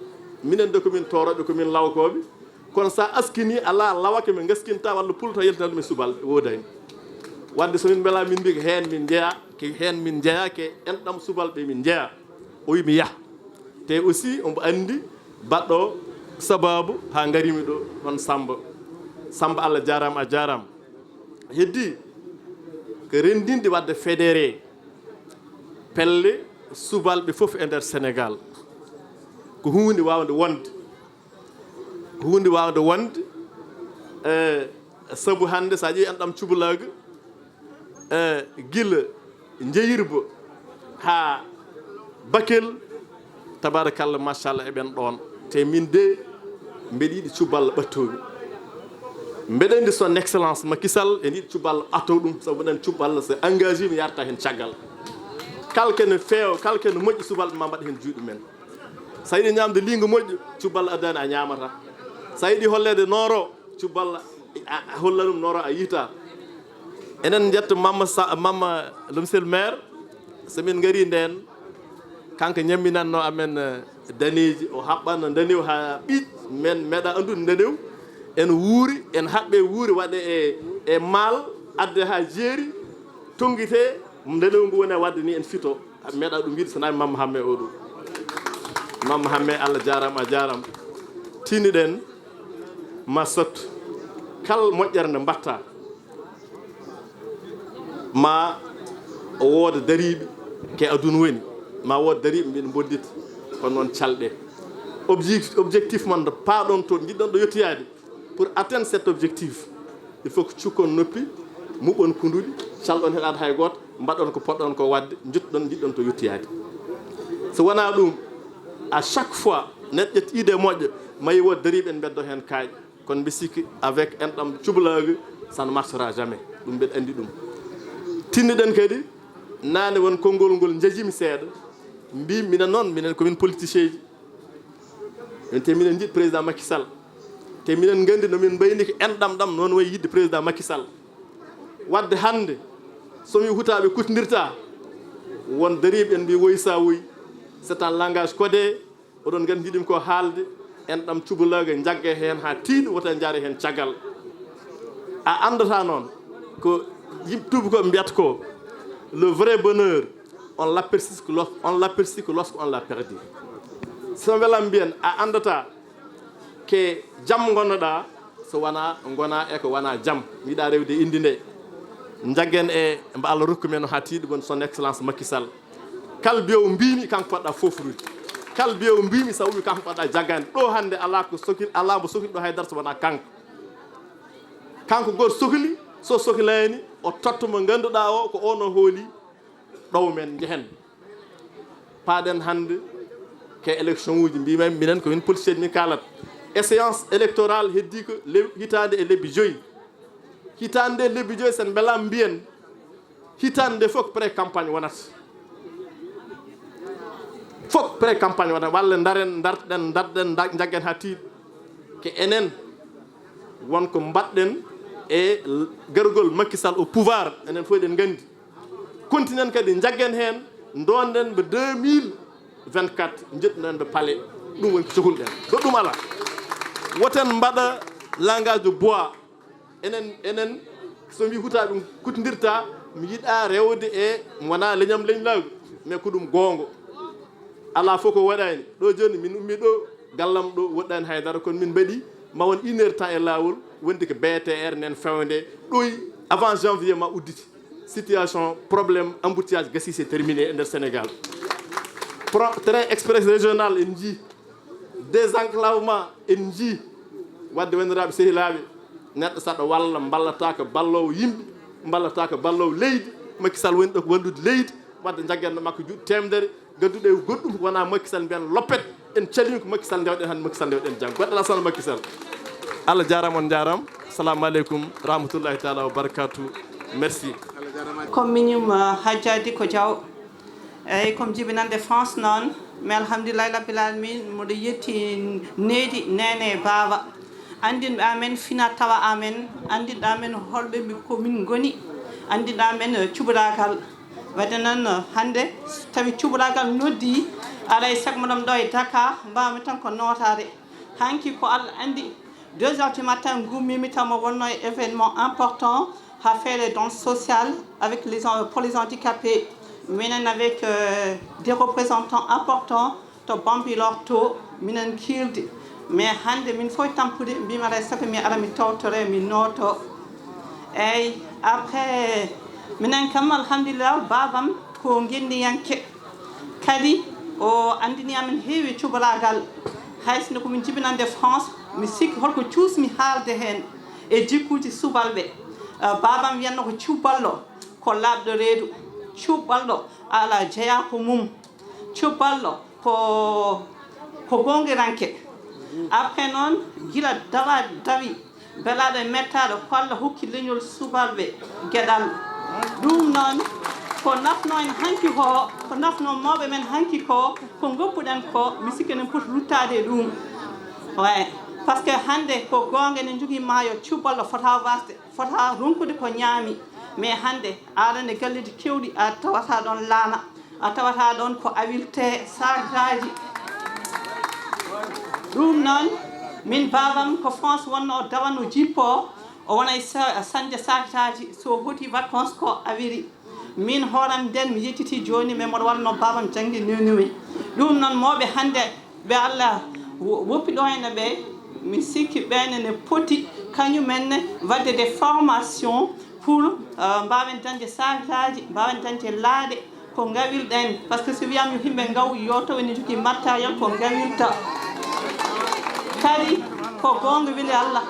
Speaker 5: minen de komin toroɓe komin lawkoɓe kono sa askini ala lawake min gaskinta walla pulta yeltana ɗum e subal wodani wadde somin beela min mbi ko hen min jeeya ke enɗam subalɓe min jeeya o wi mi yaha te aussi omo andi baɗɗo sababu ha garimi ɗo ɗon Samba Allah jarama a jarama heddi ko rendinde wadde fédéré pelle subalɓe fof e nder Sénégal ko hunde wawde wonde saabu hande sa ƴeewi enɗam cubalaago guila jeeyirba ha Bakel tabarakallah machallah eɓen ɗon te min de mbeɗa yiɗi cuballa ɓattoɓe mbeɗa andi son excellence Macky Sall en yiɗi cuballa atto ɗum saabu ɗen cuballa so engagé mi yarta hen caggal kalkene feewa kalkene moƴƴi subalɓe ma mbaɗa hen juuɗe men sa yiɗi ñamde liingo moƴƴo cuballa addani a ñamata sa yiɗi hollede nooro cuballa holla ɗum nooro a yiita enen jetta mamma le monsieur le maire somin gari nden kanko ñamminanno amen daneji o haɓɓanno danew ha ɓiiƴ men meeɗa andude danew en wuuri en haɓɓe wuuri waɗe e maal adde ha jeeri tonguite danew ngu woni wadde ni en fito meeɗa ɗum wiide sonami Mamma Hamme o ɗo Mamma Hamme Allah jarama a jarama tiniɗen ma sottu kala moƴƴere nde mbatta ma wooda dariɓe ke aduna woni ma wooda dariɓe mbiɗa boddita kono noon calɗe objectif mon nde paaɗon toon jiɗɗon ɗo yettoyade pour atteindre cet objectif il faut que cukkon noppi muɓon kunduɗi calɗon heɗade hay goto mbaɗon ko poɗɗon ko wadde jutɗon jiɗɗon to yettoyade so wona ɗum à chaque fois neɗɗo ƴetti idée moƴƴo mayi wooda dariɓe en beddo hen kaaƴe kono mbi sikki avec enɗam cubalaago ça ne marchera jamais ɗum mbeɗa andi ɗum tinniɗen kadi nane won konngol ngol jajimi seeɗa mbi minen komin politicien ji min te minen jiɗi président Macky Sall te minen gandi nomin mbayni ko enɗam ɗam noon wayi yidde président Macky Sall wadde hande somi hutaɓe kutinirta won dariɓe en mbi woyi sa woyi c'est un langage codé oɗon gandi jiɗimi ko haalde enɗam cubalaago jagge hen ha tiiɗo wota jaare hen caggal a andata noon ko yimɓe tubakoɓe mbiyata ko le vrai bonheur on l'aperçoit que lorsqu'on l'a perdu so welam mbiyen a andata ke jaam gonnoɗa so wona gona e ko wona jaam yiiɗa rewde indi nde jaggen e mbo Allah rokku men ha tiiɗo woni son excellence Macky Sall kala biyowo mbimi kanko poɗɗa fofrude kala biyowo mbimi sa umi kanko poɗɗa jaggande ɗo hande ala ko sokil ala mo sokil ɗo haydara so wona kanko kanko goto sohli so sohlani o totta mo ganduɗa o ko ono hooli ɗow men jehen paaɗen hande ke élection uji mbimen minen komin politicien min kalat échéance électorale heddi ko hitande e lebbi 5 hitande lebbi 5 sen belam mbiyen hitande fof pré campagne wonata fof pré campagne wonata walla daren darɗen jaggen ha tiiɗ ke enen wonko mbaɗɗen e gargol Macky Sall au pouvoir enen fof eɗen gandi continuen kadi jaggen hen donɗen ɓe 2024 jettuɗen ɓe palais ɗum woni ko cohluɗen goɗɗum ala woten mbaɗa langage de bois enen so mbi huta ɗum kutodirta mi yiɗa rewde e wona leñam leñlagu mais ko ɗum gonga ala fof ko waɗani ɗo joni min ummi ɗo gallam ɗo woɗɗani haydara kono min mbaɗi ma won 1 heure temps e lawol wondi ko BTR nen fewde ɗoy avant janvier ma udditi situation probléme embouteillage gasi c'est terminé e nder Sénégal train express régional en jii désenclavement en jii wadde wandiraɓe sehilaɓe neɗɗo saɗa walla ballata ko ballowo yimɓe ballata ko ballowo leydi Macky Sall woni ɗo ko wallude leydi wadde jaggenno makko juuɗe temedere gadduɗe e goɗɗum wona Macky Sall mbiyan loppet en calimi ko Macky Sall ndewɗen hande Macky Sall ndewɗen janggo goɗɗo lasano Macky Sall Allah jarama on jarama assalamu aleykum rahmatullahi taala wa barakatuh merci
Speaker 7: comme miñum hajjadi ko diaw eyyi comme jibinande France noon mais alhamdulillahi rabbil alamin mboɗo yetti needi nene baba andinɓe amen fina tawa amen andinɗo amen holɓe mbi komin goni andinɗo amen cuɓoragal wadde noon hande tawi cuɓoragal noddi aɗa e sagmoɗom ɗo e Dakar mbawmi tan ko notare hanki ko Allah andi 2 heures du matin gummimi tawmo wonno e événement important à faire les dons sociales avec pour les handicapés minen avec des représentants importants to Bambilor to minen kirdi mais hande min foy tampude mbima aɗa sago mi ara mi tawtore mi noto eyyi après minen kam alhamdulillah babam ko gendiyanke kadi o andini amen heewi cuɓoragal haysno komin jibinande France mi sikki holko cuusmi haalde hen e jikkuji subalɓe babam wiyanno ko cuballo ko labɗo reedu cuballo ala jeeya ko mum cuballo ko gongiranke après noon gila dawi belaɗo e mettaɗo ko Allah hokki leñol subalɓe gueɗal ɗum noon ko nafno en hanki ko nafno mawɓe men hanki ko goppuɗen ko mi sikki enen poti ruttade e ɗum ouais par ce que hande ko gonga enen jogui maayo cuballo fota wasde fota ronkude ko ñaami mais hande aɗane galleji kewɗi a tawata ɗon laana a tawata ɗon ko awilte sagraji ɗum noon min babam ko France wonno o dawanno jippo o wona e sañde sagraji so hoti vacances ko awiri min hooram nden mi yettiti joni mais mboɗo walno babam janggue newnuwi ɗum noon mawɓe hande ɓe Allah woppi ɗo henne ɓe mi sikki ɓenene poti kañumenne wadde des formations pour mbawen dañde sagraji mbawen dañde laaɗe ko gawirɗen par ce que so wiyama yo yimɓe gaw yo taw ene jogui matériel ko gawirta kadi ko gonga wili Allah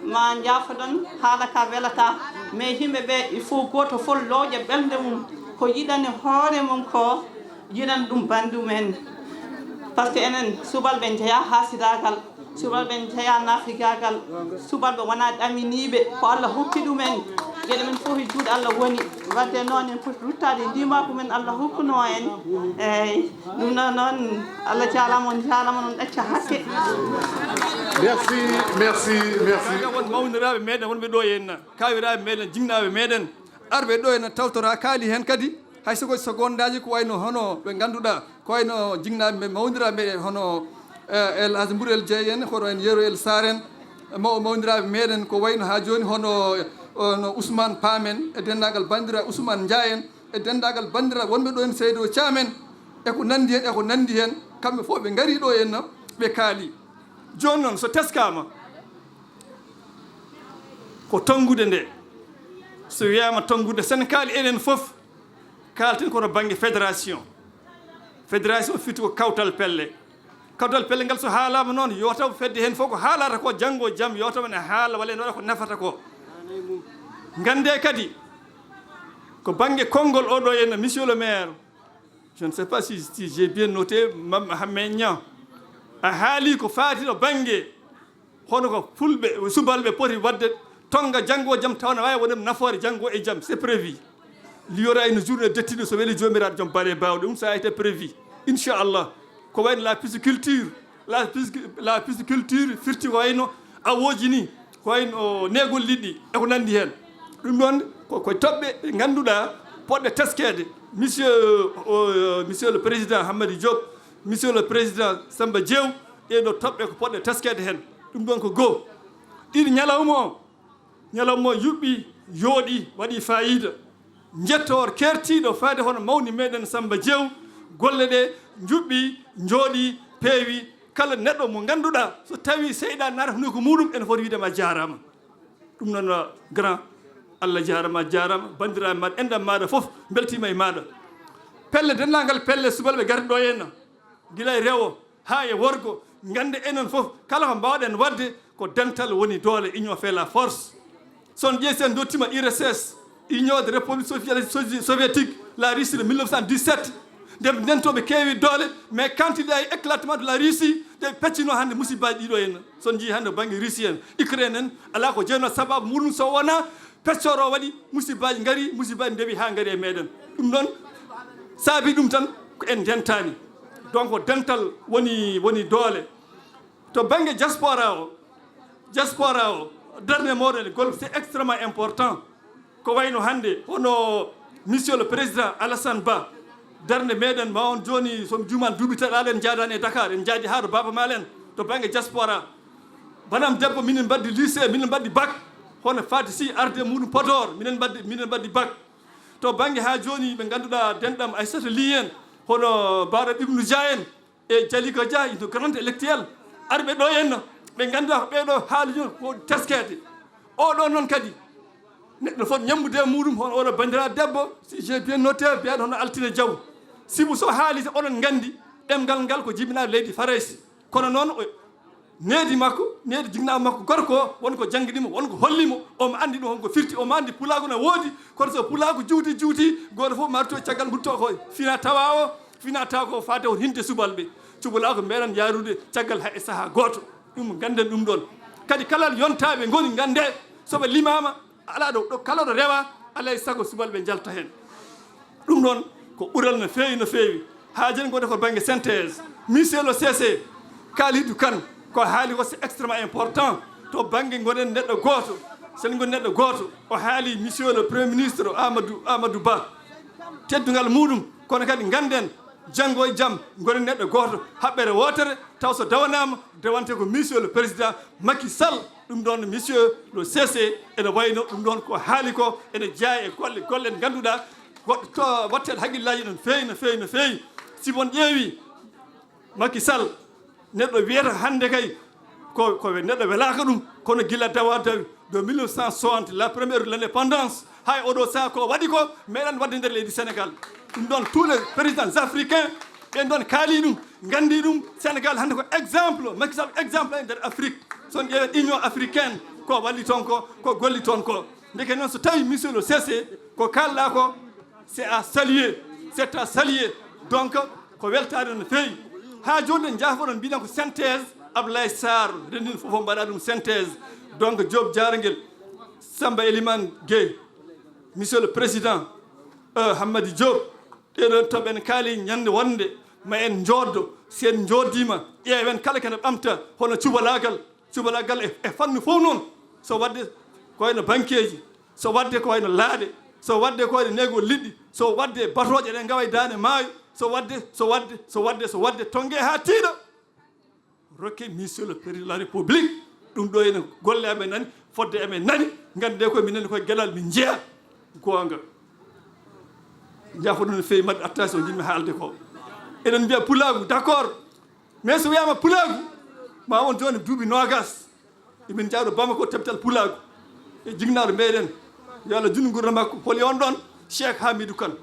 Speaker 7: ma jaafoɗon haala ka welata mais yimɓe ɓe il faut goto fof looƴa ɓelde mum ko yiɗani hoore mum ko yiɗan ɗum bandumen par ce que enen subalɓe jeeya hasidagal subalɓe jeeya nafigagal subalɓe wona ɗaminiɓe ko Allah hokki ɗumen gueɗe men fof e juuɗe Allah woni wadde noon en poti ruttade ndimako men Allah hokkuno en eyyi ɗum ɗon noon Allah jarama on jarama noon ɗacca hakke
Speaker 22: merci won mawniraɓe meɗen wonɓe ɗo henna kawiraɓe meɗen jignaɓe meɗen arɓe ɗo henna tawtora kaali hen kadi hay soko secondaji ko wayno hono ɓe ganduɗa ko wayno jignaɓe mawniraɓe meɗen hono el asmour el dieye en hono en yero el sar en mawniraɓe meɗen ko wayno ha joni hono no Ousmane Pamen e dendagal bandira Ousmane Ndiaye en e dendagal bandira wonɓe ɗo en Seydou Thiamen eko nandi hen kamɓe fof ɓe gaari ɗo henna ɓe kaali joni noon so teskama ko tongude nde so wiyama tongude sen kaali enen fof kalten koto banggue fédération fiti ko kawtal pelle ngal so haalama noon yo taw fedde hen fof ko haalata ko janggo e jaam yo taw ne haala walla ne waɗa ko nafata ko gande kadi ko bange konngol oɗo henna monsieur le maire je ne sais pas si j'ai bien noté Mohamed Niang a haali ko faati ɗo bange hono ko fulɓe subalɓe poti wadde tonga janngo jam tawana wawi wonde nafoore janngo e jam c'est prévu il y aura une journée dettiɗo so weeli jomiraɗo joom baɗe bawɗe ɗum ça a été prévu inchallah ko wayno la pisciculture la pisciculture firti ko wayno awoji ni ko wayno negol liɗɗi eko nandi hen ɗum ɗon koye toɓɓe ɗe ganduɗa poɗɗe teskede monsieur le président Hamady Diop monsieur le président Samba Diew ɗeɗo toɓɓe ko poɗɗe teskede hen ɗum ɗon ko goo ɗiɗi ñalawma o yuɓɓi yooɗi waɗi fayida jettor kertiɗo faade hono mawni meɗen Samba Diew golle ɗe juɓɓi jooɗi peewi kala neɗɗo mo ganduɗa so tawi seyɗa narata ko muɗum ene foti widema jarama ɗum noon grand Allah jarama bandiraɓe maɗa endam maɗa foof beltima e maɗa pelle dendagal pelle subalɓe garde ɗo henna guila e rewo ha e worgo gande enen foof kala ko mbawɗen wadde ko dental woni doole union fait la force son ƴeewi sen dottima IRSS union de république soviétique la Russie de 1917 nde dentoɓe keewi doole mais quand il y a eu éclatement de la Russie ɗe peccino hannde musibaji ɗiɗo henna son jii hannde banggue Russie en Ukraine en ala ko jeeyno sababu muɗum so wona peccoro waɗi musibaji ngari musibaji ndewi ha ngari e meɗen ɗum ɗon saabi ɗum tan ko en dentani donc dental woni doole to banggue diaspora o dernier mot de gol c'est extrêmement important ko wayno hannde hono monsieur le président Alassane Ba darde meɗen ma on joni somi juumani duuɓi taɗa en jaadani e Dakar en jaadi ha to Baba Malen to banggue diaspora banam debbo minen mbaddi lycée minen mbaddi bac hono fati si arde muɗum Podor minen mbaddi bac to banggue ha joni ɓe ganduɗa denɗam Aissata Ly en hono Bara Ibnou Dia en e Djalika Dia une grande intellectuelle arɓe ɗo henna ɓe ganduɗa ko ɓeɗo haali joni ko teskede oɗo noon kadi neɗɗo foti ñambude e muɗum hono oɗo bandiraɗo debbo si j'ai bien noté mbiyaɗo hono Altine Diaw sibu so haali oɗon gandi ɗemgal ngal ko jibinaɗo leydi Faraysi kono noon needi jignaɓe makko gorko wonko jangguiɗimo wonko hollimo omo andi ɗum honko firti omo andi pulago ne woodi kono so pulago juuti goto foof marto caggal gutto ko fina tawa ko fade on hinde subalɓe cubalako meɗen yarude caggal hay saaha goto ɗum ganden ɗum ɗon kadi kala yontaɓe goni gande soɓe limama ala ɗo kala ɗo rewa alay saago subalɓe jalta hen ɗum ɗon ko ɓural no feewi ha joni gonɗe ko banggue synthèse monsieur le CC Kalidou Kane ko haali ko c'est extrêmement important to banggue gonen neɗɗo goto sen goni neɗɗo goto o haali monsieur le premier ministre Amadou Ba teddugal muɗum kono kadi ganden janggo e jaam gonen neɗɗo goto haɓɓere wotere taw so dawanama dewante ko monsieur le président Macky Sall ɗum ɗon monsieur le CC ene wayno ɗum ɗon ko haali ko ene jeeya e golle en ganduɗa to wattede haqqillaji no feewi si won ƴeewi Macky Sall neɗɗo wiyata hannde kay ko neɗɗo welaka ɗum kono gila dawa dawi de 1960 la première de l'indépendance hay oɗo saha ko waɗi ko meɗen wadde nder leydi Sénégal ɗum ɗon tous les présidents africains ɓen ɗon kaali ɗum gandi ɗum Sénégal hannde ko exemple Macky Sall exemple e nder Afrique son ƴeewen union africaine ko walli toon ko golli toon ko ndeke noon so tawi monsieur le CC ko kalɗa ko c'est à saluer donc ko weltade no feewi ha joni en jaafoɗon mbiɗen ko synthèse Ablaye Sarr rendin fof mbaɗa ɗum synthèse donc Diop Diarguel Samba Elimane Gueye monsieur le président Hamady Diop ɗeɗon toɓen kaali ñande wonde ma en joddo si en joddima ƴeewen kala kene ɓamta hono cubalagal e fannu fof noon so wadde ko wayno banqueji so wadde ko wayno laaɗe so wadde ko wayno nego liɗɗi so wadde batoje ɗe gawa e dane maayo so wadde tongue ha tiiɗo rokke monsieur le président de la république ɗum ɗo ene golle amen nani fodde amen nani gande koye minen koye gueɗal min jeeya gonga jaafoɗum no feewi madde attention jinmi haalde ko eɗen mbiya pulagu d' accord mais so wiyama pulagu ma won joni duuɓi nogas emin jaaɗo Bamako teɓtal pulagu e jignaɗo meɗen yo Allah junnu gurna makko holi on ɗon Cheikh Hamidou Kane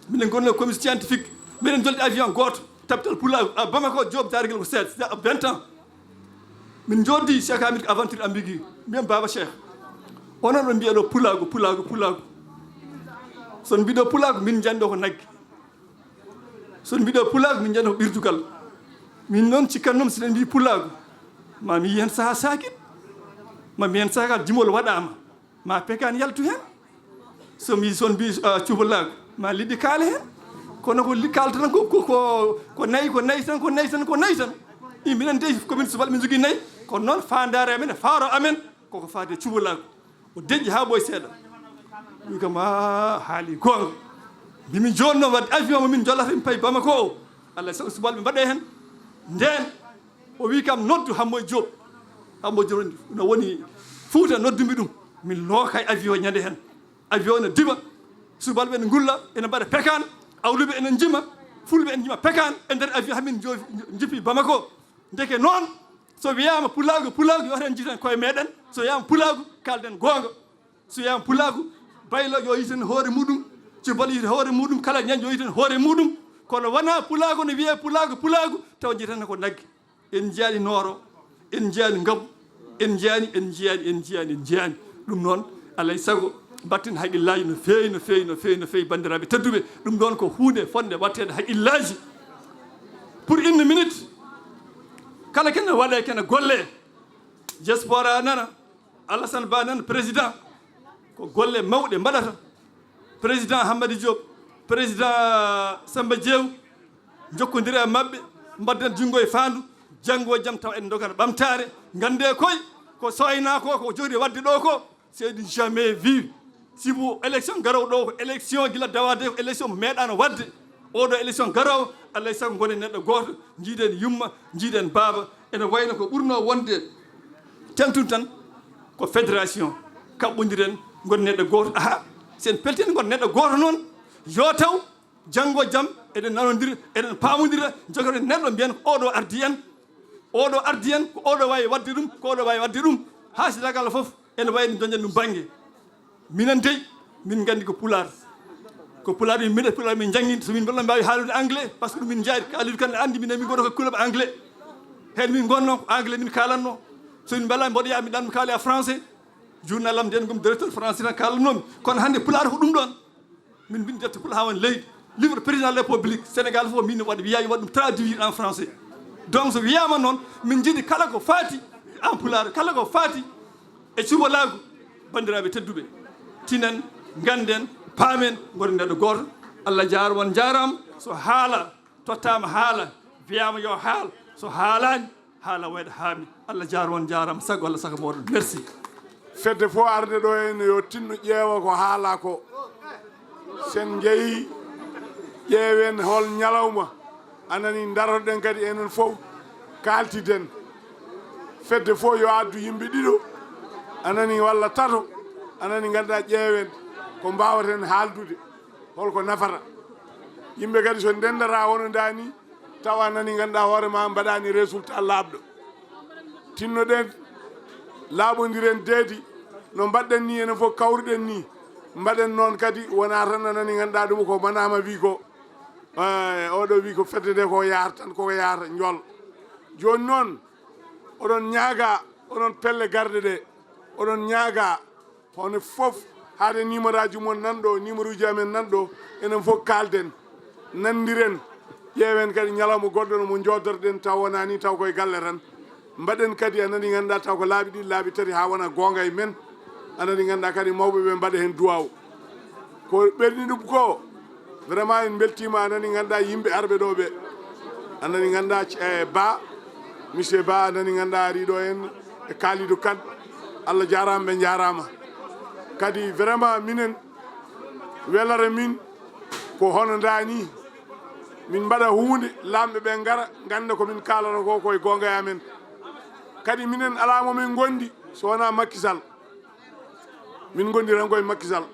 Speaker 22: minen gonno commission scientifique minen jolɗi avion goto teɓtal pulagu a Bamako Diop Diarguel ko 20 ans min joddi Cheikh Hamidou aventure ambigui mbiyam Baba Cheikh onon ɓe mbiya ɗo pulaago son mbiɗo pulaago min janɗo ko nagge son mbiɗo pulaago min janɗo ko ɓirdugal min noon cikkatnoom siɗen mbi pulaago ma mi yi hen sahaa sakit ma mi hen sahaa jimol waɗama ma pekan yaltu hen somi son mbi cubalaago ma liɗɗi kaala hen kono ko kalta tan ko nayi tan i minen de commune Subalɓe min jogui nayi kono noon fandare amen e faaro amen koko faade cubalaago o deƴƴi ha ɓoye seeɗa wi kam haali gonga mbimi joni noon wadde avion mo min jollata mi payi Bamako o Allah sago Subalɓe mbaɗe hen nden o wi kam noddu Hammoy Diop no woni Fouta noddumi ɗum min looka e avion ñande hen avion ne diɓa Subalɓe ne gulla ene mbaɗa pekan awluɓe ene jima fulɓe ene jima pekan e nder avion hamin jippi Bamako ndeke noon so wiyama pulaago yo hen jiten koye meɗen so wiyama pulaago kalden gonga so wiyama pulaago baylo yo yiten hoore muɗum Cubal yiten hoore muɗum kala ñan yo yiten hoore muɗum kono wona pulaago ne wiye pulaago taw jitana ko nagge en jiyani Noro en jiyani Ngabu en jiyani ɗum noon alay sago batten haqqillaji no feewi bandiraɓe tedduɓe ɗum ɗon ko hunde fonde wattede haqqillaji pour une minute kala kene waɗe kene golle diaspora nana Alassane Ba nana président ko golle mawɗe mbaɗata président Hammady Diop président Samba Diew jokkodiri e mabɓe mbadden junngo e faandu janngo jam taw en dogana ɓamtare gande koye ko soyna ko jogori wadde ɗo ko c'est du jamais vu si vous élection garowo ɗo ko élection gila dawade ko élection mo meeɗano wadde oɗo élection garowo Allah e sago gonen neɗɗo goto jiiɗen yumma jiiɗen baaba ene wayno ko ɓurno wonde tentun tan ko fédération kaɓɓodiren gon neɗɗo goto sen peltini gon neɗɗo goto noon yo taw janggo jaam eɗen nanodira eɗen pamodira jogori neɗɗo mbiyen ko oɗo ardi en ko oɗo wawi wadde ɗum ko oɗo wawi wadde ɗum ha sidagal foof ene wayno joñen ɗum banggue minen dey min gandi ko pulaar min pulaar min janggi so min mbaɗa mbawi haalude anglais par ce que ɗum min jaari kaalidu kande andi minen min goto ko kuloɓe anglais hen min gonno ko anglais min kalanno so min mbala mboɗo mi ɗan mi kaali a français journal am nden gomi directeur français tan kalannomi kono hande pulaar ko ɗum ɗon min bindi defte pulaar ha woni leydi livre président de la république sénégal fof min waɗa wiyawi waɗa ɗum traduire en français donc so wiyama noon min jiiɗi kala ko faati en pulaar kala ko faati e cubalaago bandiraɓe tedduɓe tinen ganden paamen goni neɗɗo goto Allah jarwon jarama so haala tottama haala wiyama yo haal so haalani haala wayɗa haami Allah jarwon jarama sago Allah saka moɗon merci
Speaker 8: fedde fof arde ɗo henno yo tinno ƴeewa ko haala ko sen jeeyi ƴeewen hol ñalawma anani daroɗen kadi enen fof kaltiden fedde fof yo addu yimɓe ɗiɗo anani walla tato anani ganduɗa ƴeewen ko mbawaten haaldude holko nafata yimɓe kadi so ndendata wono dani taw anani ganduɗa hoorema mbaɗani résultat laaɓɗo tinnoɗen laaɓodiren deedi no mbaɗɗen ni enen fof kawruɗen ni mbaɗen noon kadi wona tan anani ganduɗa ɗum ko manama wi ko oɗo wi ko fedde nde ko yaata tan koko yaata jol joni noon oɗon ñaaga oɗon pelle garde ɗe oɗon ñaaga hono fof haade numéro aji mon nanɗo numéro uji amen nanɗo enen fof kalden nandiren ƴeewen kadi ñalawma goɗɗo no mo jodorɗen taw wona ni taw koye galle tan mbaɗen kadi anani ganduɗa taw ko laaɓi ɗiɗi laaɓi tati ha wona gonga e men anani ganduɗa kadi mawɓeɓe mbaɗa hen duwaw ko ɓerni ɗum ko vraiment en beltima anani ganduɗa yimɓe arɓe ɗo ɓe anani ganduɗa Ba monsieur Ba anani ganduɗa ari ɗo en e Kalidou Kane Allah jarama ɓe jarama kadi vraiment minen welare min ko hono dani min mbaɗa hunde lamɓe ɓe gara ganda komin kalata ko koye gonga amen kadi minen ala momin gondi so wona Macky Sall min gondi tan koye Macky Sall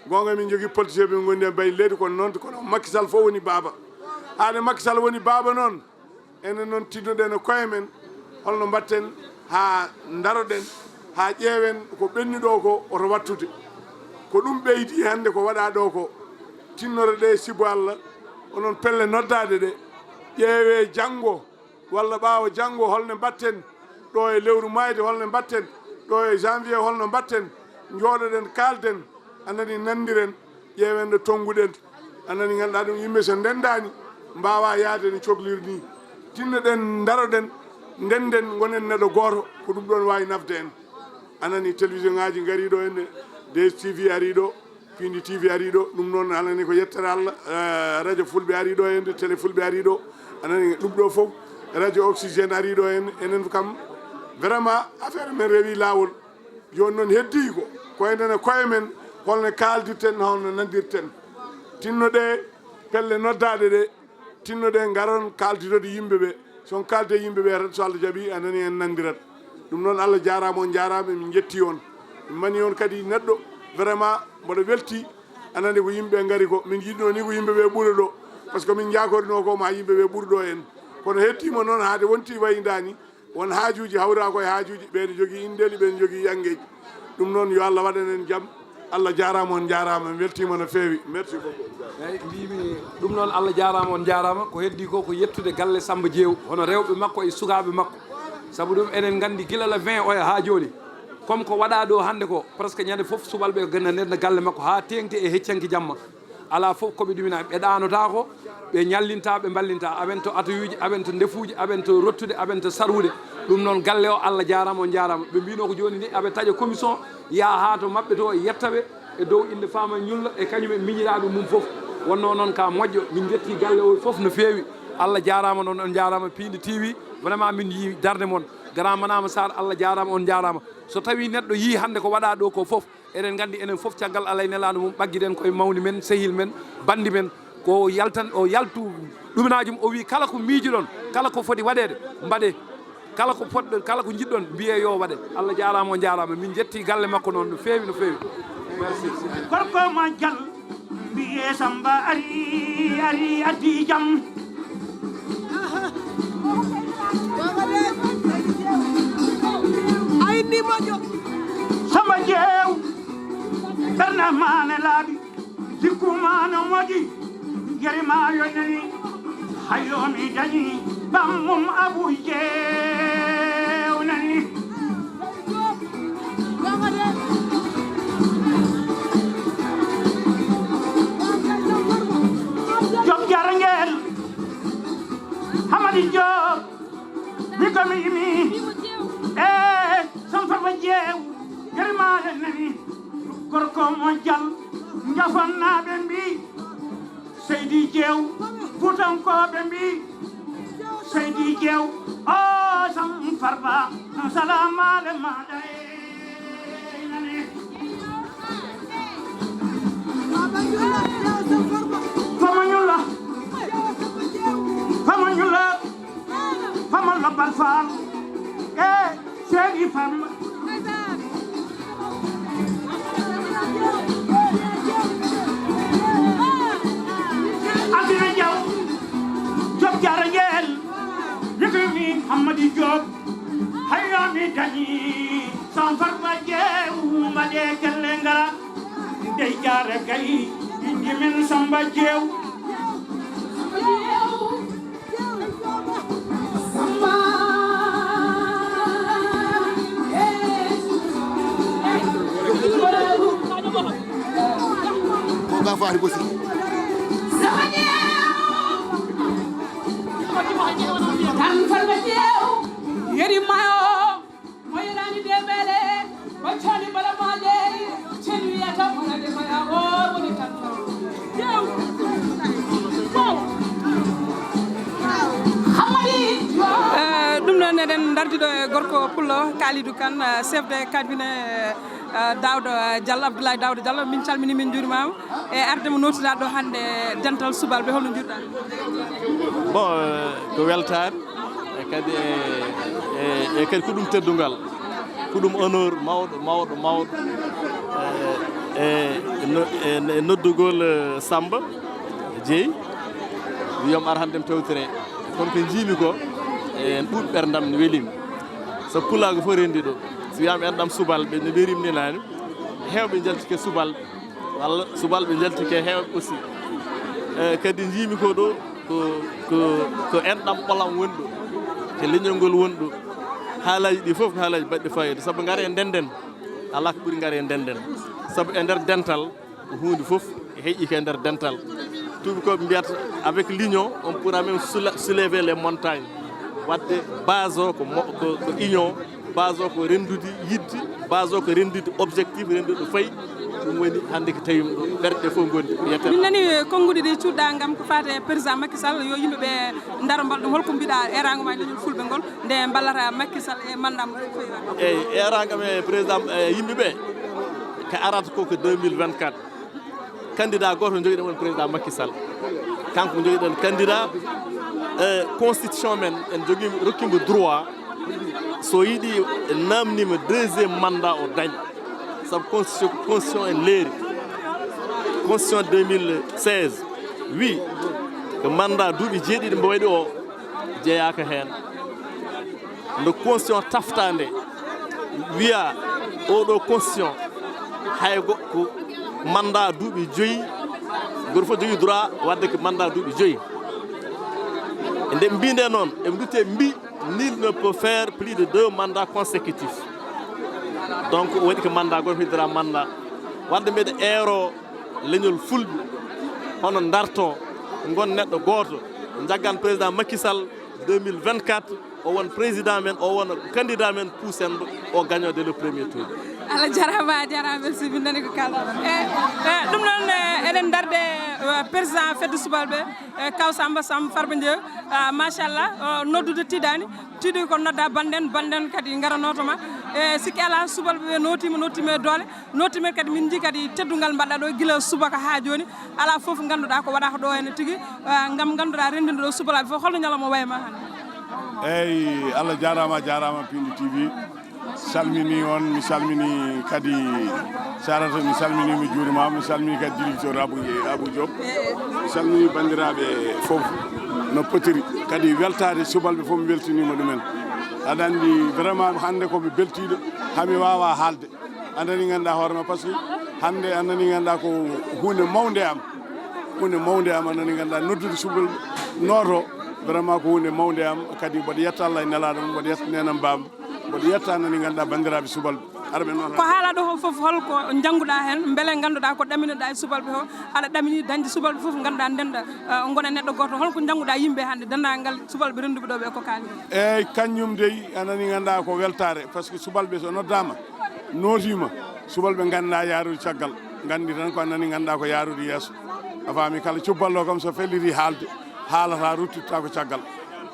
Speaker 8: gonga min jogui politicien min gondi e bay leydi kono noon kono Macky Sall fof woni baba haade Macky Sall woni baba noon enen noon tinnoɗen e koye men holno mbatten ha daroɗen ha ƴeewen ko ɓenni ɗo ko oto wattude ko ɗum ɓeydi hande ko waɗa ɗo ko tinnore ɗe sibo Allah onon pelle noddade ɗe ƴeewe janggo walla ɓaawa janggo holno mbatten ɗo e lewru mayde holno mbatten ɗo e janvier holno mbatten
Speaker 9: jooɗoɗen kalden anani nandiren ƴeewen ɗo tonguɗen anani ganduɗa ɗum yimɓe so ndendani mbawa yaade no cohlir ni tinnoɗen daroɗen ndenden gonen neɗɗo goto ko ɗum ɗon wawi nafde en anani télévision ngaji gariɗo henne DSTV ariɗo Piindi TV ariɗo ɗum noon anani ko yettere Allah radio fulɓe ariɗo henne télé fulɓe ariɗo anani ɗum ɗo foof radio oxygéne ariɗo henne enen kam vraiment affaire men rewi lawol joni noon heddi ko enen koye men holno kaldirten holno nandirten tinnoɗe pelle noddaɗe ɗe tinnoɗe garon kalditode yimɓeɓe son kalde yimɓeɓe tan so Allah jaaɓi anani en nandirat ɗum noon Allah jarama on jarama min jetti on min mani on kadi neɗɗo vraiment mboɗo welti anani ko yimɓeɓe gaari ko min jiɗno ni ko yimɓeɓe ɓuura ɗo par ce que min jakorino ko ma yimɓeɓe ɓuura ɗo en kono hettima noon haade wonti wayidani won haajuji hawra koye haajuji ɓeene jogui indeli ɓeene jogui yangueji ɗum noon yo Allah waɗan en jaam Allah jarama on jarama mi weltima no fewi merci beaucoup
Speaker 4: eyyi mbimi ɗum noon Allah jarama on jarama ko heddi ko yettude galle Samba Diew hono rewɓe makko e sukaɓe makko saabu ɗum enen gandi gila la 20 oya ha joni comme ko waɗa ɗo hande ko presque ñande foof subalɓe ganda nder galle makko ha tengti e heccanki jamma ala foof koɓe ɗumina ɓe ɗanota ko ɓe ñallinta ɓe ballinta aɓen to atoyuji aɓen to ndefuji aɓen to rottude aɓen to sarwude ɗum noon galle o Allah jarama on jarama ɓe mbino ko joni ni aɓe taƴa commission ya ha to mabɓe to yettaɓe e dow inde fama ñulla e kañumen miñiraɗum mum foof wonno noon ka moƴƴo min jetti galle o foof no fewi Allah jarama noon on jarama Piindi TV vraiment min yi darde moon grand manama Sar Allah jarama on jarama so tawi neɗɗo yi hande ko waɗa ɗo ko foof eɗen gandi enen foof caggal alay nelaɗo mum ɓagguiɗen koye mawni men sehil men bandi men ko yaltan o yaltu ɗuminaji mum o wi kala ko miijiɗon kala ko foti waɗede mbaɗe kala ko poɗɗo kala ko jiɗɗon mbiye yo waɗe Allah jarama o jarama min jetti galle makko noon no fewi merci
Speaker 11: gorko ma jal mbiye Samba ari addi jam ayni moƴo Samba Diew ɓerne mane laaɓi jikku mano moƴi jeri ma yonani hayomi dañi ɓammum Abou Diew nani Job jarangel Hamadi Job Bikomi imi Samba Diew Germale nani Gorko mo jal Njafana bembi Seydi Diew Futanko bembi Seydi Diew Oh sam farba Salamale madare nani Famanyula Balfal Seydi Fam Adina Diaw Job jarangel Yekumi Hamadi Job Hayami Dani Sam Farba Diew Made Kelengara Dey jare kay indi men Samba Diew
Speaker 8: Ko fari bosi
Speaker 11: Tan Farba Diew yeri mayo moyrani debele wachani bala made chenu ya tamana de maya o woni tan
Speaker 3: ɗum ɗon eɗen dardiɗo e gorko pullo Kalidou Kane chef de cabinet Dawdo Diallo Abdoulaye Dawdo Diallo min calmini min juurimama e arde mo notiraɗo hande dental subalɓe holno jurɗa
Speaker 5: bon ko weltare e kadi e kadi ko ɗum teddugal ko ɗum honneur mawɗo e noddugol Samba Diew wiyom ar hande mi tewtire kono ko jiimi ko en ɓuuɓ ɓerdam ne welimi so pulago fof rendi ɗo so wiyama enɗam subalɓe no ɓerimni nani hewɓe jaltike subalɓe walla subalɓe jaltike hewɓe aussi kadi jiimi ko ɗo ko enɗam ɓolam woni ɗo ko leñol ngol woni ɗo haalaji ɗi fof ko haalaji baɗɗi fayida saabu gaare ndenden ala ko ɓuri ngari e ndenden sabu e nder dental hunde fof heeƴi ke nder dental tuubi koɓe mbiyata avec l'union on pourra même soulever les montagnes wadde base o ko union base o ko rendude yidde base o ko rendude objectif rendude ɗo fayi ɗum woni hannde ko tawimi ɗo ɓerɗe fof gondi yettere
Speaker 3: min nani konnguɗi ɗi cuɗɗa ngam ko fate président Macky Sall yo yimɓeɓe daro mbal ɗum holko mbiɗa erago ma leñol fulɓe ngol nde ballata Macky Sall e mandam
Speaker 5: eyyi eragam e président yimɓeɓe ko arata ko 2024 candidat goto joguiɗen woni président Macky Sall kanko joguiɗen candidat constitution men en jogui rokkimo droit so yiiɗi namnima deuxiéme mandat o daña sabu constitution en leeri constitution 2016 wi ko mandat duuɓi jeeɗiɗi mbo waɗi o jeeyaka hen nde constitution taftande wiya oɗo constitution hay ko mandat duuɓi 5 goto fof jogui droit wadde ko mandat duuɓi 5 nde mbinde noon eɓe dutte mbi nul ne peut faire plus de 2 mandats consécutifs donc o waɗi ko mandat goto hiddora mandat wadde mbiɗa eero leñol fulɓe hono darto gon neɗɗo goto jaggan président Macky Sall 2024 o won président men o won candidat men puusenɗo o gagnant dès le premier tour
Speaker 3: Allah jarama merci min nani ko kalɗa ɗum noon eɗen darde président fedde subalɓe kaw Samba Farba Ndiaye machallah noddude tiɗani tiiɗi ko nodda banden kadi garanotoma sikki ala subalɓe notima e doole notima kadi min jii kadi teddugal mbaɗɗa ɗo guila subaka ha joni ala foof ganduɗa ko waɗata ɗo henne tigui gam ganduɗa rendinde ɗo subalaɓe fof holno ñalawma wayma hande
Speaker 9: eyyi Allah jarama Piindi TV salmini on mi salmini kadi sarata mi salmini mi juurima mi salmini kadi directeur Abou Diop mi salmini bandiraɓe foof no potiri kadi weltade subalɓe fof mi weltinima ɗumen aɗa andi vraiment hande komi beltiɗo hami wawa haalde andani ganduɗa hoorema par ce que hande andani ganduɗa ko hunde mawde am andani ganduɗa noddude subalɓe noto vraiment ko hunde mawde am kadi mboɗo yetta Allah e nelaɗo mum mboɗo yetta nenam baba mboɗo yetta nani ganduɗa bandiraɓe subalɓe arɓe noon
Speaker 3: ko haalaɗo o foof holko jangguɗa hen beele ganduɗa ko ɗaminoɗa e subalɓe o aɗa ɗamini dañde subalɓe foof ganduɗa ndenda gona neɗɗo goto holko jangguɗa yimɓe hande dendagal subalɓe renduɓe ɗo ɓe ko kaali
Speaker 9: eyyi kañum dey anani ganduɗa ko weltare par ce que subalɓe so noddama notima subalɓe ganduɗa yarude caggal gandi tan ko anani ganduɗa ko yarude yeeso a faami kala cubballo kam so felliti haalde haalata ruttitta ko caggal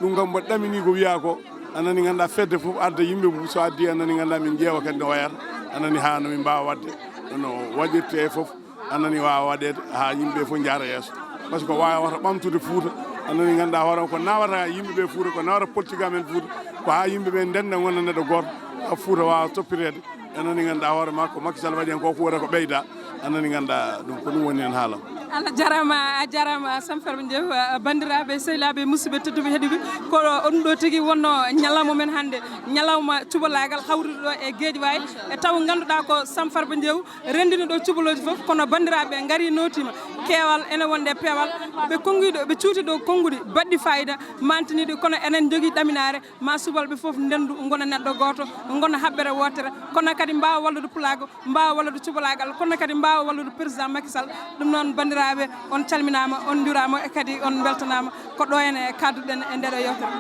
Speaker 9: ɗum kam mboɗo ɗamini ko wiya ko anani ganduɗa fedde fof adda yimɓe fof so addi anani ganduɗa min ƴeewa kadi no wayata anani ha no min mbawa wadde no waɗirte e fof anani wawa waɗede ha yimɓeɓe fof jaara yeeso par ce que wawata ɓamtude Fouta anani ganduɗa hoorema ko nawata yimɓeɓe Fouta ko nawata politique amen Fouta ko ha yimɓeɓe ndenda gona neɗɗo goto ha Fouta wawa toppirede anani ganduɗa hoorema ko Macky Sall waɗi hen ko wota ko ɓeyda anani ganduɗa ɗum ko ɗum woni hen haalam
Speaker 3: Allah jarama Farba Ndiaye bandiraɓe sehilaɓe musidɓe tedduɓe heeɗiɓe ko on ɗo tigui wonno ñalawma men hande ñalawma cubalagal hawrude ɗo e Guédiawaye e taw ganduɗa ko Farba Ndiaye rendino ɗo cubaloji foof kono bandiraɓe gaari notima keewal ene wonde peewal ɓe kongiɗo ɓe cuuti ɗo konguɗi baɗɗi fayida mantiniɗi kono enen jogui ɗaminare ma subalɓe foof ndendu gona neɗɗo goto gona haɓɓere wotere kono kadi mbawa wallude pulago mbawa wallude cubalagal kono kadi mbawa wallude président Macky Sall ɗum noon bandiraɓe on calminama on jurama e kadi on beltanama ko ɗo hen e kadduɗen e ndeɗo yewtere